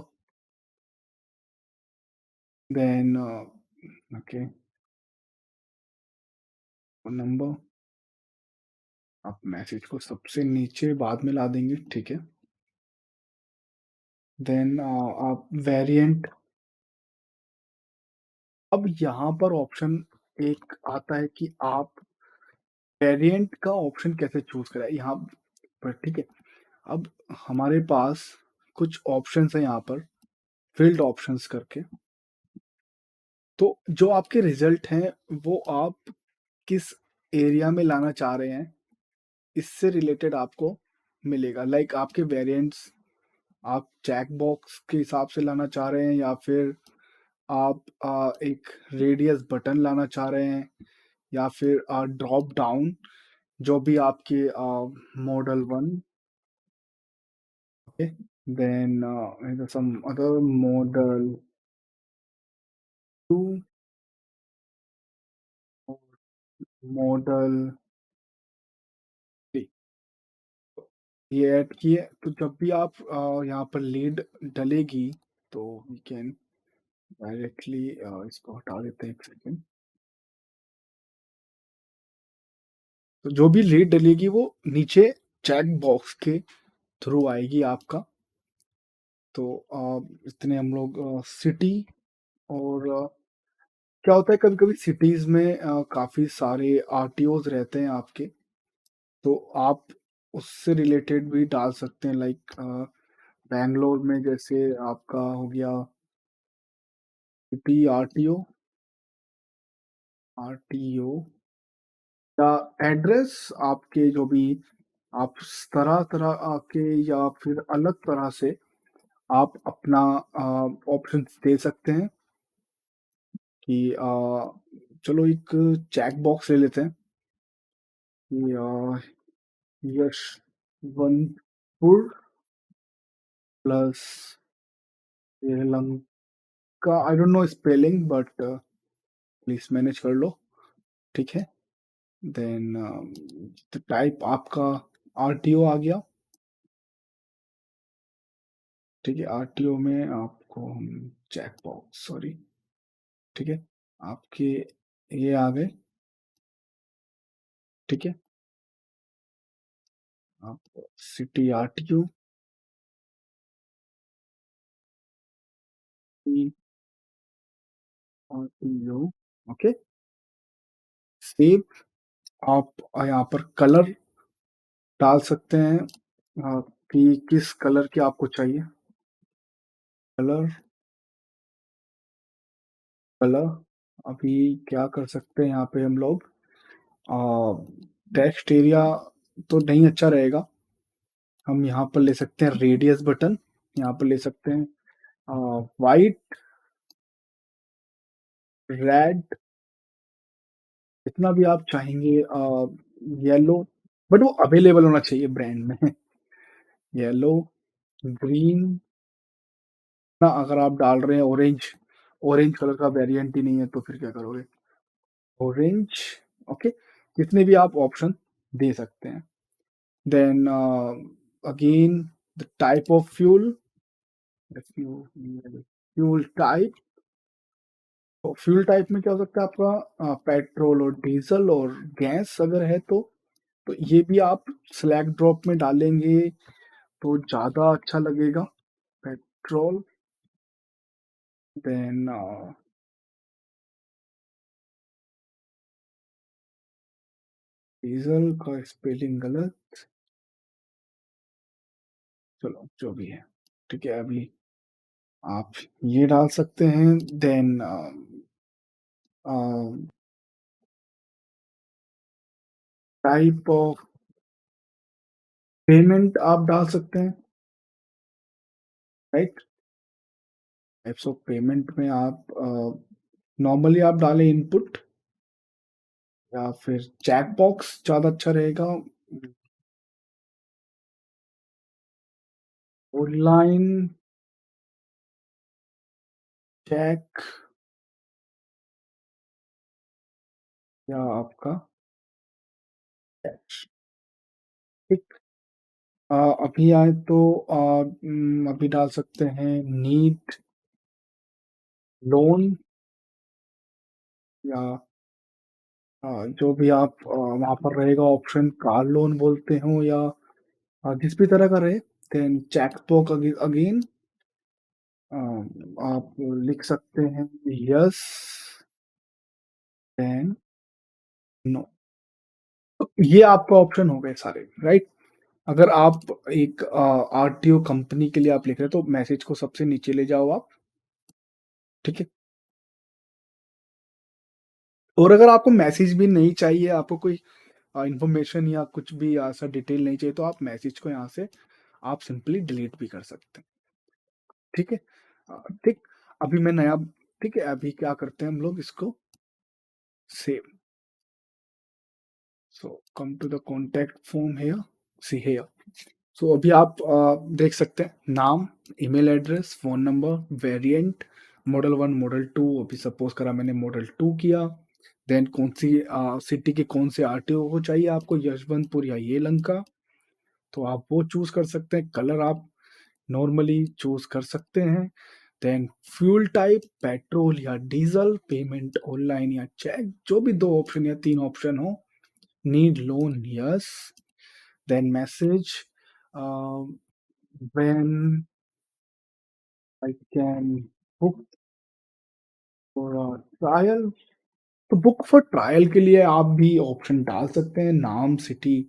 then okay, phone number, आप मैसेज को सबसे नीचे बाद में ला देंगे, ठीक है? देन आप वेरिएंट, अब यहाँ पर ऑप्शन एक आता है कि आप वेरिएंट का ऑप्शन कैसे चूज़ करें यहाँ पर, ठीक है? अब हमारे पास कुछ ऑप्शंस हैं यहाँ पर, फ़ील्ड ऑप्शंस करके, तो जो आपके रिज़ल्ट हैं, वो आप किस एरिया में लाना चाह रहे हैं, इससे रिलेटेड आपको मिलेगा। लाइक आपके वेरिएंट्स आप चेक बॉक्स के हिसाब से लाना चाह रहे हैं या फिर आप एक रेडियस बटन लाना चाह रहे हैं या फिर ड्रॉप डाउन जो भी आपके model 1 okay, then some other model 2 और मॉडल 3 ये ऐड किए, तो जब भी आप यहाँ पर लीड डलेगी तो वी कैन डायरेक्टली इसको हटा देते हैं 1 सेकंड। तो जो भी लीड डलेगी वो नीचे चेक बॉक्स के थ्रू आएगी आपका। तो इतने हम लोग सिटी और क्या होता है कभी-कभी सिटीज़ में काफ़ी सारे आरटीओज़ रहते हैं आपके, तो आप उससे रिलेटेड भी डाल सकते हैं लाइक बैंगलोर में जैसे आपका हो गया सिटी आरटीओ या एड्रेस आपके जो भी आप तरह-तरह के या फिर अलग तरह से आप अपना ऑप्शंस दे सकते हैं कि चलो एक चेक बॉक्स ले लेते हैं कि Yeshwantpur plus Sri Lanka, I don't know spelling but please manage कर लो, ठीक है? देन टाइप आपका आरटीओ आ गया, ठीक है? आरटीओ में आपको हम चेक बॉक्स सॉरी, ठीक है? आपके ये आ गए, ठीक है? आप city RTO RTO okay, save आप यहाँ पर कलर डाल सकते हैं कि किस कलर की आपको चाहिए। कलर, कलर अभी क्या कर सकते हैं यहाँ पे हम लोग टेक्स्ट एरिया तो नहीं अच्छा रहेगा। हम यहाँ पर ले सकते हैं रेडियस बटन, यहाँ पर ले सकते हैं व्हाइट, रेड जितना भी आप चाहेंगे येलो बट वो अवेलेबल होना चाहिए ब्रांड में। येलो, ग्रीन ना अगर आप डाल रहे हैं ऑरेंज, ऑरेंज कलर का वेरिएंट ही नहीं है तो फिर क्या करोगे? ऑरेंज ओके, जितने भी आप ऑप्शन दे सकते हैं। Then again the type of fuel, the fuel type, तो फ्यूल टाइप में क्या हो सकता है आपका पेट्रोल और डीजल और गैस अगर है तो ये भी आप सिलेक्ट ड्रॉप में डालेंगे तो ज़्यादा अच्छा लगेगा। पेट्रोल, देन डीजल का स्पेलिंग गलत, चलो जो भी है, ठीक है? अभी आप ये डाल सकते हैं, देन टाइप ऑफ पेमेंट आप डाल सकते हैं, राइट? टाइप्स ऑफ पेमेंट में आप नॉर्मली आप डालें इनपुट या फिर चैट बॉक्स ज़्यादा अच्छा रहेगा। ऑनलाइन चेक या आपका कैश। ठीक। अभी आए तो अभी डाल सकते हैं नीड लोन या जो भी आप वहाँ पर रहेगा ऑप्शन कार लोन बोलते हो या जिस भी तरह का रहे। देन चेकबुक अगेन आप लिख सकते हैं यस देन नो। तो ये आपका ऑप्शन हो गए सारे, राइट। अगर आप एक आरटीओ कंपनी के लिए आप लिख रहे हैं तो मैसेज को सबसे नीचे ले जाओ आप। ठीक है। और अगर आपको मैसेज भी नहीं चाहिए, आपको कोई इंफॉर्मेशन या कुछ भी ऐसा डिटेल नहीं चाहिए, तो आप मैसेज को यहाँ से आप सिंपली डिलीट भी कर सकते हैं। ठीक है। ठीक। अभी मैं नया ठीक है, अभी क्या करते हैं हम लोग इसको save. So come to the contact form here, see here. So अभी आप देख सकते हैं नाम, email address, phone number, variant, model 1, model 2। अभी सपोज़ करा मैंने मॉडल 2 किया। देन कौन-सी सिटी के कौन से आरटीओ को चाहिए आपको, यशवंतपुर या यलहंका, तो आप वो चूज़ कर सकते हैं। कलर आप नॉर्मली चूज़ कर सकते हैं। देन फ्यूल टाइप पेट्रोल या डीज़ल, पेमेंट ऑनलाइन या चेक, जो भी 2 ऑप्शन या 3 ऑप्शन हो। Need loan yes, then message when I can book for a trial. तो बुक फॉर ट्रायल के लिए आप भी ऑप्शन डाल सकते हैं, नाम, सिटी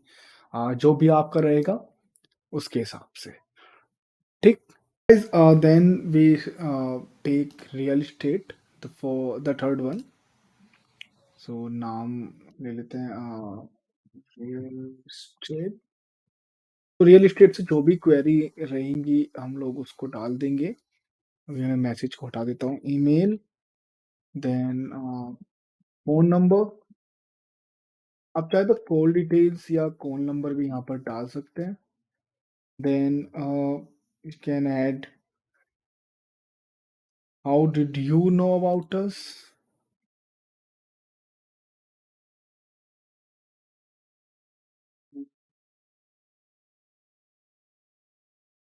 जो भी आपका रहेगा उसके हिसाब से। ठीक। Then we take real estate for the third one. So नाम ले लेते हैं रियल एस्टेट। तो रियल एस्टेट से जो भी क्वेरी रहेंगी हम लोग उसको डाल देंगे। अभी मैं मैसेज को हटा देता हूँ। Email, then phone number. आप चाहे तो कॉल डिटेल्स या कॉल नंबर भी यहाँ पर डाल सकते हैं। Then you can add how did you know about us,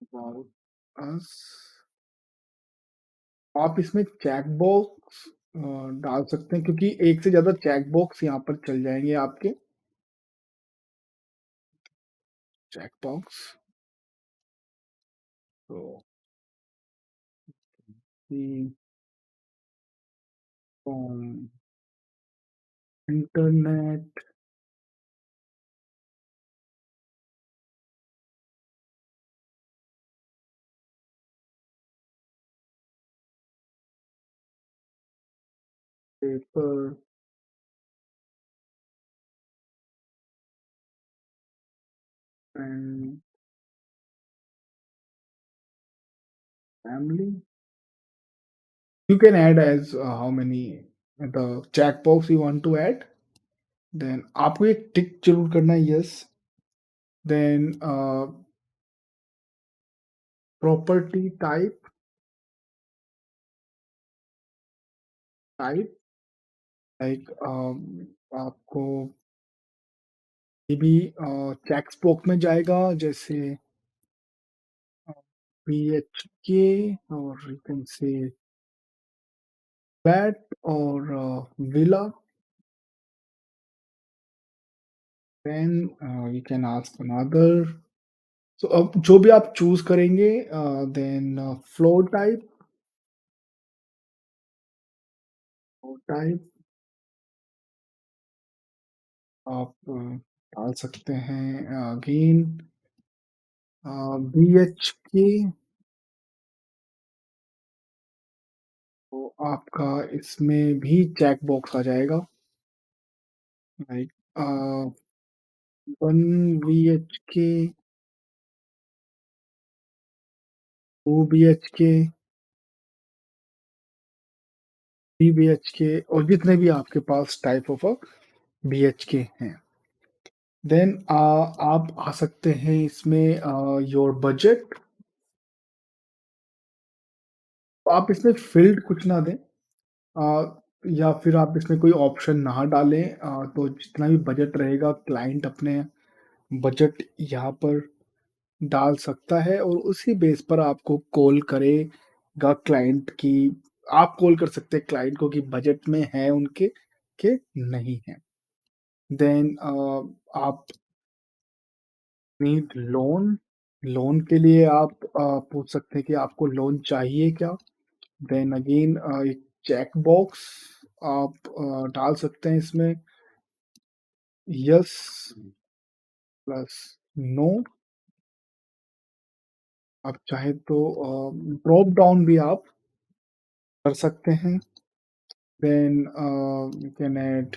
about us. आप इसमें चेक बॉक्स डाल सकते हैं क्योंकि एक से ज़्यादा चेक बॉक्स यहाँ पर चल जाएँगे आपके। चेक बॉक्स तो कि from internet paper and family. You can add as how many the checkbox you want to add. Then आपको एक टिक ज़रूर करना है yes. Then property type type like आपको ये भी चेक बॉक्स में जाएगा जैसे बीएचके और यू कैन से फ्लैट और villa. Then you can ask another. So अब जो भी आप चूज़ करेंगे देन फ्लोर टाइप आप डाल सकते हैं अगेन बीएचके। तो आपका इसमें भी चेक बॉक्स आ जाएगा लाइक 1 बीएचके, 2 बीएचके, 3 बीएचके और जितने भी आपके पास टाइप ऑफ बीएचके हैं। देन आप आ सकते हैं इसमें योर बजट। आप इसमें फ़ील्ड कुछ ना दें, या फिर आप इसमें कोई ऑप्शन ना डालें, तो जितना भी बजट रहेगा क्लाइंट अपने बजट यहाँ पर डाल सकता है और उसी बेस पर आपको कॉल करेगा क्लाइंट की। आप कॉल कर सकते हैं क्लाइंट को कि बजट में है उनके के नहीं है। देन आप नीड लोन। लोन के लिए आप पूछ सकते हैं कि आपको लोन चाहिए क्या? देन अगेन एक चेक बॉक्स आप डाल सकते हैं इसमें, यस प्लस नो। आप चाहे तो ड्रॉप डाउन भी आप कर सकते हैं। Then you can add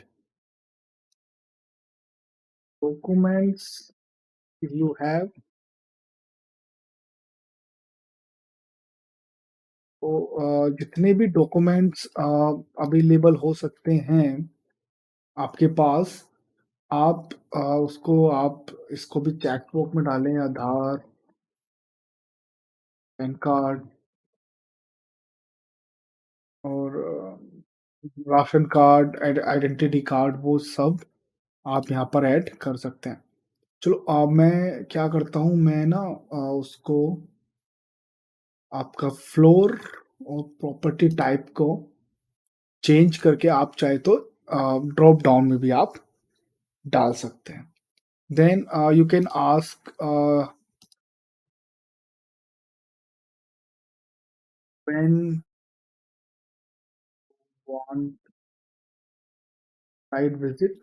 documents you have. तो जितने भी डॉक्यूमेंट्स अवेलेबल हो सकते हैं आपके पास, आप उसको आप इसको भी चेक बॉक्स में डालें, आधार, पैन कार्ड और राशन कार्ड, आइडेंटिटी कार्ड, वो सब आप यहाँ पर ऐड कर सकते हैं। चलो मैं क्या करता हूँ, मैं ना उसको आपका फ्लोर और प्रॉपर्टी टाइप को चेंज करके आप चाहे तो ड्रॉप डाउन में भी आप डाल सकते हैं। Then you can ask when want site visit.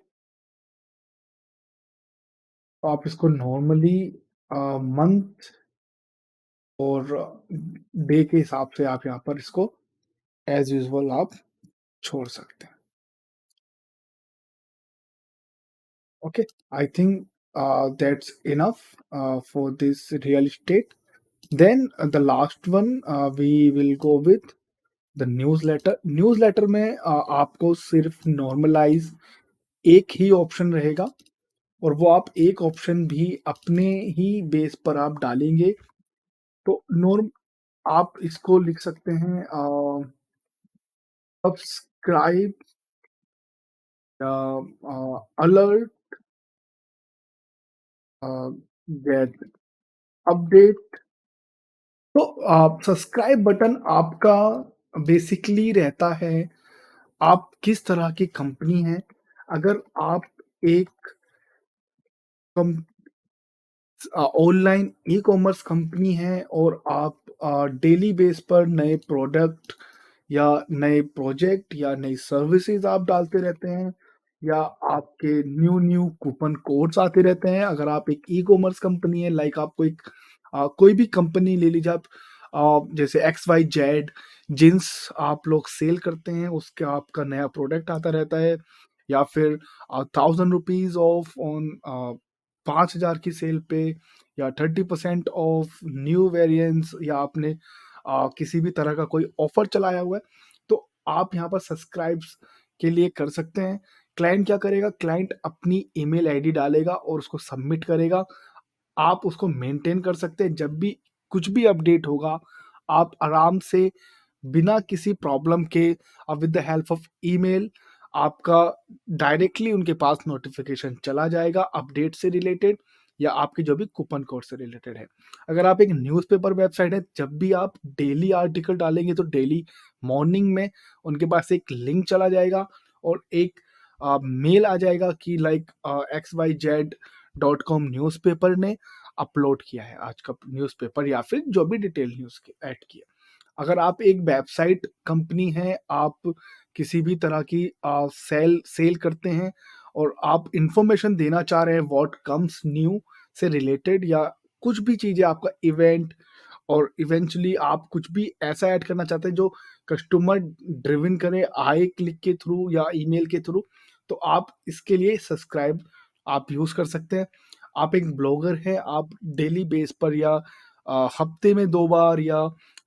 तो आप इसको नॉर्मली मंथ और डे के हिसाब से आप यहाँ पर इसको एज़ यूजुअल आप छोड़ सकते हैं। Okay, I think that's enough for this real estate. Then the last one we will go with the newsletter. Newsletter में आपको सिर्फ नॉर्मलाइज़ एक ही ऑप्शन रहेगा और वो आप एक ऑप्शन भी अपने ही बेस पर आप डालेंगे। तो नॉर्म आप इसको लिख सकते हैं सब्सक्राइब या अलर्ट गेट अपडेट। तो सब्सक्राइब बटन आपका बेसिकली रहता है आप किस तरह की कंपनी है। अगर आप एक कम ऑनलाइन ई-कॉमर्स कंपनी है और आप डेली बेस पर नए प्रोडक्ट या नए प्रोजेक्ट या नई सर्विसेज आप डालते रहते हैं, या आपके न्यू न्यू कूपन कोड्स आते रहते हैं। अगर आप एक ई-कॉमर्स कंपनी है, लाइक आपको एक कोई भी कंपनी ले लीजिए आप, जैसे एक्स वाई जेड जींस आप लोग सेल करते हैं, उसका आपका नया प्रोडक्ट आता रहता है, या फिर 1000 रुपीज ऑफ ऑन 5,000 की सेल पे, या 30% ऑफ न्यू वेरिएंट्स, या आपने किसी भी तरह का कोई ऑफर चलाया हुआ है, तो आप यहाँ पर सब्सक्राइब्स के लिए कर सकते हैं। क्लाइंट क्या करेगा, क्लाइंट अपनी ईमेल आईडी डालेगा और उसको सबमिट करेगा। आप उसको मेंटेन कर सकते हैं। जब भी कुछ भी अपडेट होगा, आप आराम से बिना किसी प्रॉब्लम के with the help of email आपका डायरेक्टली उनके पास नोटिफिकेशन चला जाएगा अपडेट से रिलेटेड, या आपके जो भी कूपन कोड से रिलेटेड है। अगर आप एक न्यूज़पेपर वेबसाइट है, जब भी आप डेली आर्टिकल डालेंगे तो डेली मॉर्निंग में उनके पास एक लिंक चला जाएगा और एक मेल आ जाएगा कि लाइक XYZ.com न्यूज़पेपर ने अपलोड किया है आज का न्यूज़पेपर, या फिर जो भी डिटेल न्यूज़ ऐड किया। अगर आप एक वेबसाइट कंपनी है, आप किसी भी तरह की सेल सेल करते हैं और आप इंफॉर्मेशन देना चाह रहे हैं व्हाट कम्स न्यू से रिलेटेड, या कुछ भी चीज़ें आपका इवेंट, और इवेंचुअली आप कुछ भी ऐसा ऐड करना चाहते हैं जो कस्टमर ड्रिवन करे आए क्लिक के थ्रू या ईमेल के थ्रू, तो आप इसके लिए सब्सक्राइब आप यूज़ कर सकते हैं। आप एक ब्लॉगर हैं, आप डेली बेस पर या हफ्ते में 2 बार या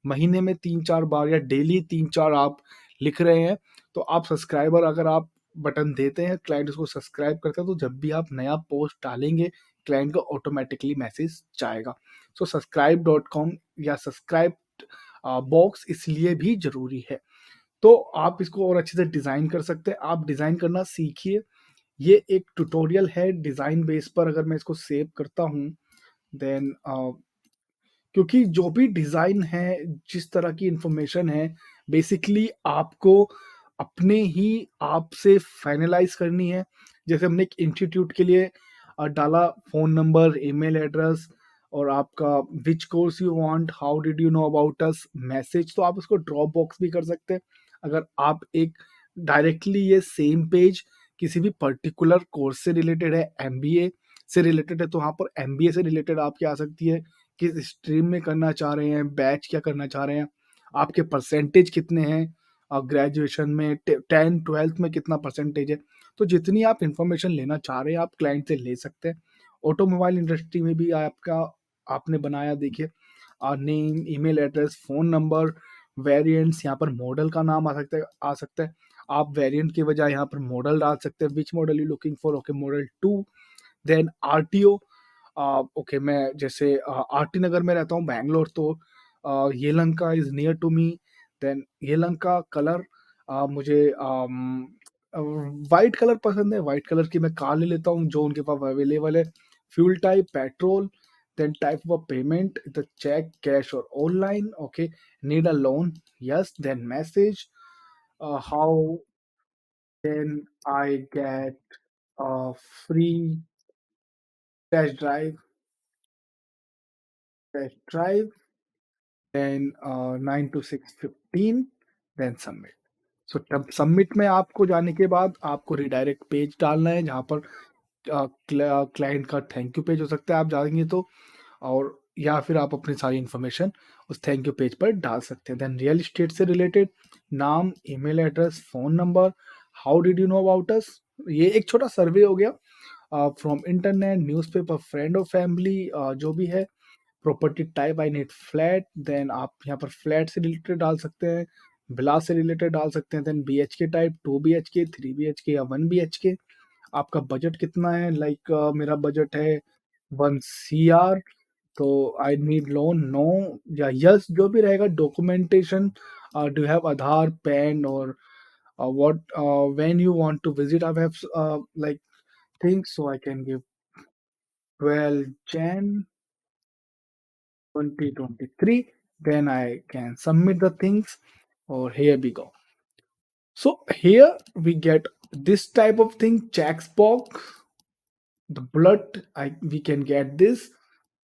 महीने में 3-4 बार या डेली 3-4 आप लिख रहे हैं, तो आप सब्सक्राइबर अगर आप बटन देते हैं, क्लाइंट उसको सब्सक्राइब करता है, तो जब भी आप नया पोस्ट डालेंगे, क्लाइंट को ऑटोमैटिकली मैसेज जाएगा। सो subscribe.com या सब्सक्राइब बॉक्स इसलिए भी ज़रूरी है। तो आप इसको और अच्छे से डिज़ाइन कर सकते हैं, आप डिज़ाइन करना सीखिए। ये एक ट्यूटोरियल है डिज़ाइन बेस पर, अगर मैं इसको सेव करता हूँ, देन क्योंकि जो भी डिज़ाइन है, जिस तरह की इन्फॉर्मेशन है, बेसिकली आपको अपने ही आप से फाइनलाइज़ करनी है। जैसे हमने एक इंस्टीट्यूट के लिए डाला फ़ोन नंबर, ईमेल एड्रेस और आपका which course you want, how did you know about us, message, तो आप उसको ड्रॉप बॉक्स भी कर सकते हैं। अगर आप एक डायरेक्टली ये सेम पेज किसी भी पर्टिकुलर कोर्स से रिलेटेड है, एमबीए से रिलेटेड है, तो वहाँ पर एमबीए से रिलेटेड आपकी आ सकती है। किस स्ट्रीम में करना चाह रहे हैं, बैच क्या करना चाह रहे हैं, आपके परसेंटेज कितने हैं, ग्रेजुएशन में 10-12th में कितना परसेंटेज है। तो जितनी आप इंफॉर्मेशन लेना चाह रहे हैं, आप क्लाइंट से ले सकते हैं। ऑटोमोबाइल इंडस्ट्री में भी आपका आपने बनाया, देखिए name, email address, phone number, variants, यहाँ पर मॉडल का नाम आ सकता है। आप वेरिएंट की बजाय यहाँ पर मॉडल डाल सकते हैं, which model you looking for, okay model 2, then RTO. Okay, मैं जैसे आरटी नगर में रहता हूँ बैंगलोर, तो Yelahanka is near to me, then Yelahanka colour, मुझे वाइट कलर पसंद है, वाइट कलर की मैं कार ले लेता हूँ जो उनके पास अवेलेबल है। Fuel type petrol, then type of payment, the cheque, cash और online, okay, need a loan, yes, then message, how can I get free test drive, test drive, then 9 to 6:15, then submit. So तब सबमिट में आपको जाने के बाद आपको रिडायरेक्ट पेज डालना है, जहाँ पर क्लाइंट का थैंक यू पेज हो सकता है, आप जाएंगे तो, और या फिर आप अपनी सारी इन्फॉर्मेशन उस थैंक यू पेज पर डाल सकते हैं। देन रियल एस्टेट से related name, email address, phone number, how did you know about us, ये एक छोटा सर्वे हो गया। फ्रॉम इंटरनेट, न्यूज़पेपर, फ्रेंड और फैमिली, जो भी है। Property type, I need flat, then आप यहाँ पर फ्लैट से रिलेटेड डाल सकते हैं, विला से रिलेटेड डाल सकते हैं, then BHK type, 2 BHK, 3 BHK या 1 BHK। आपका बजट कितना है, लाइक मेरा बजट है 1 CR, तो आई नीड लोन, नो या यस, जो भी रहेगा। Documentation, do have Aadhaar, PAN, और what when you want to visit, I have like things, so I can give 12 Jan 2023, then I can submit the things, or here we go. So here we get this type of thing, checks box, the blood, we can get this,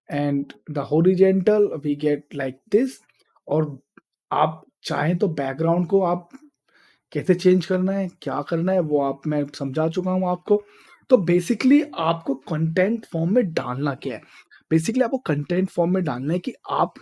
and the horizontal we get like this। और आप चाहें तो बैकग्राउंड को आप कैसे चेंज करना है, क्या करना है, वो आप मैं समझा चुका हूँ आपको। तो बेसिकली आपको कंटेंट फॉर्म में डालना क्या है? बेसिकली आपको कंटेंट फॉर्म में डालना है कि आप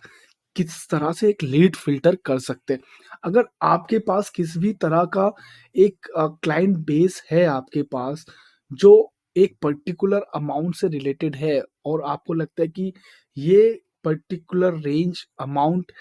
किस तरह से एक लीड फ़िल्टर कर सकते हैं। अगर आपके पास किसी भी तरह का एक क्लाइंट बेस है आपके पास, जो एक पर्टिकुलर अमाउंट से रिलेटेड है, और आपको लगता है कि ये पर्टिकुलर रेंज अमाउंट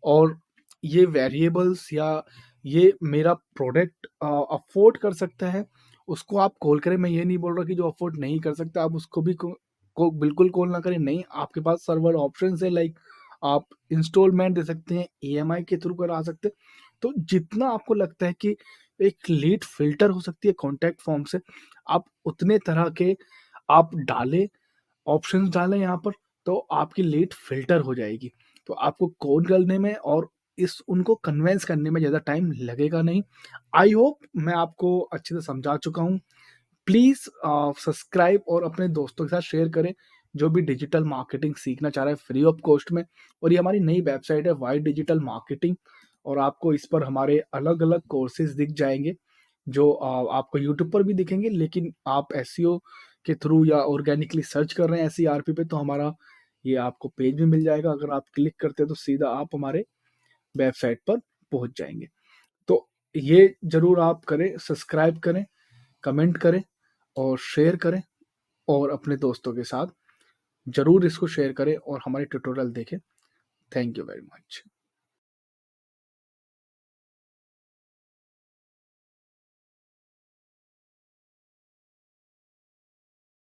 और ये वेरिएबल्स या ये मेरा प्रोडक्ट अफ़ोर्ड कर सकता है, उसको आप कॉल करें। मैं ये नहीं बोल रहा कि जो अफ़ोर्ड नहीं कर सकता, आप उसको भी को बिल्कुल कॉल ना करें। नहीं, आपके पास सर्वर ऑप्शंस है, लाइक आप इंस्टॉलमेंट दे सकते हैं, ईएमआई के थ्रू करा सकते हैं। तो जितना आपको लगता है कि एक लीड फ़िल्टर हो सकती है कॉन्टैक्ट फ़ॉर्म से, आप उतने तरह के आप डालें, ऑप्शंस डालें यहाँ पर, तो आपकी लीड फ़िल्टर हो जाएगी। तो आपको कॉल करने में और इस उनको कन्विंस करने में ज़्यादा टाइम लगेगा नहीं। आई होप मैं आपको अच्छे से समझा चुका हूँ। प्लीज़ सब्सक्राइब और अपने दोस्तों के साथ शेयर करें, जो भी डिजिटल मार्केटिंग सीखना चाह रहा है फ्री ऑफ कॉस्ट में। और ये हमारी नई वेबसाइट है वाई डिजिटल मार्केटिंग, और आपको इस पर हमारे अलग-अलग कोर्सेज़ दिख जाएँगे, जो आपको यूट्यूब पर भी दिखेंगे, लेकिन आप एसईओ के थ्रू या ऑर्गेनिकली सर्च कर रहे हैं एसईआरपी पे, तो हमारा ये आपको पेज भी मिल जाएगा। अगर आप क्लिक करते हैं तो सीधा आप हमारे वेबसाइट पर पहुँच जाएँगे। तो ये ज़रूर आप करें, सब्सक्राइब करें, कमेंट करें और शेयर करें, और अपने दोस्तों के साथ ज़रूर इसको शेयर करें और हमारे ट्यूटोरियल देखें। Thank you very much.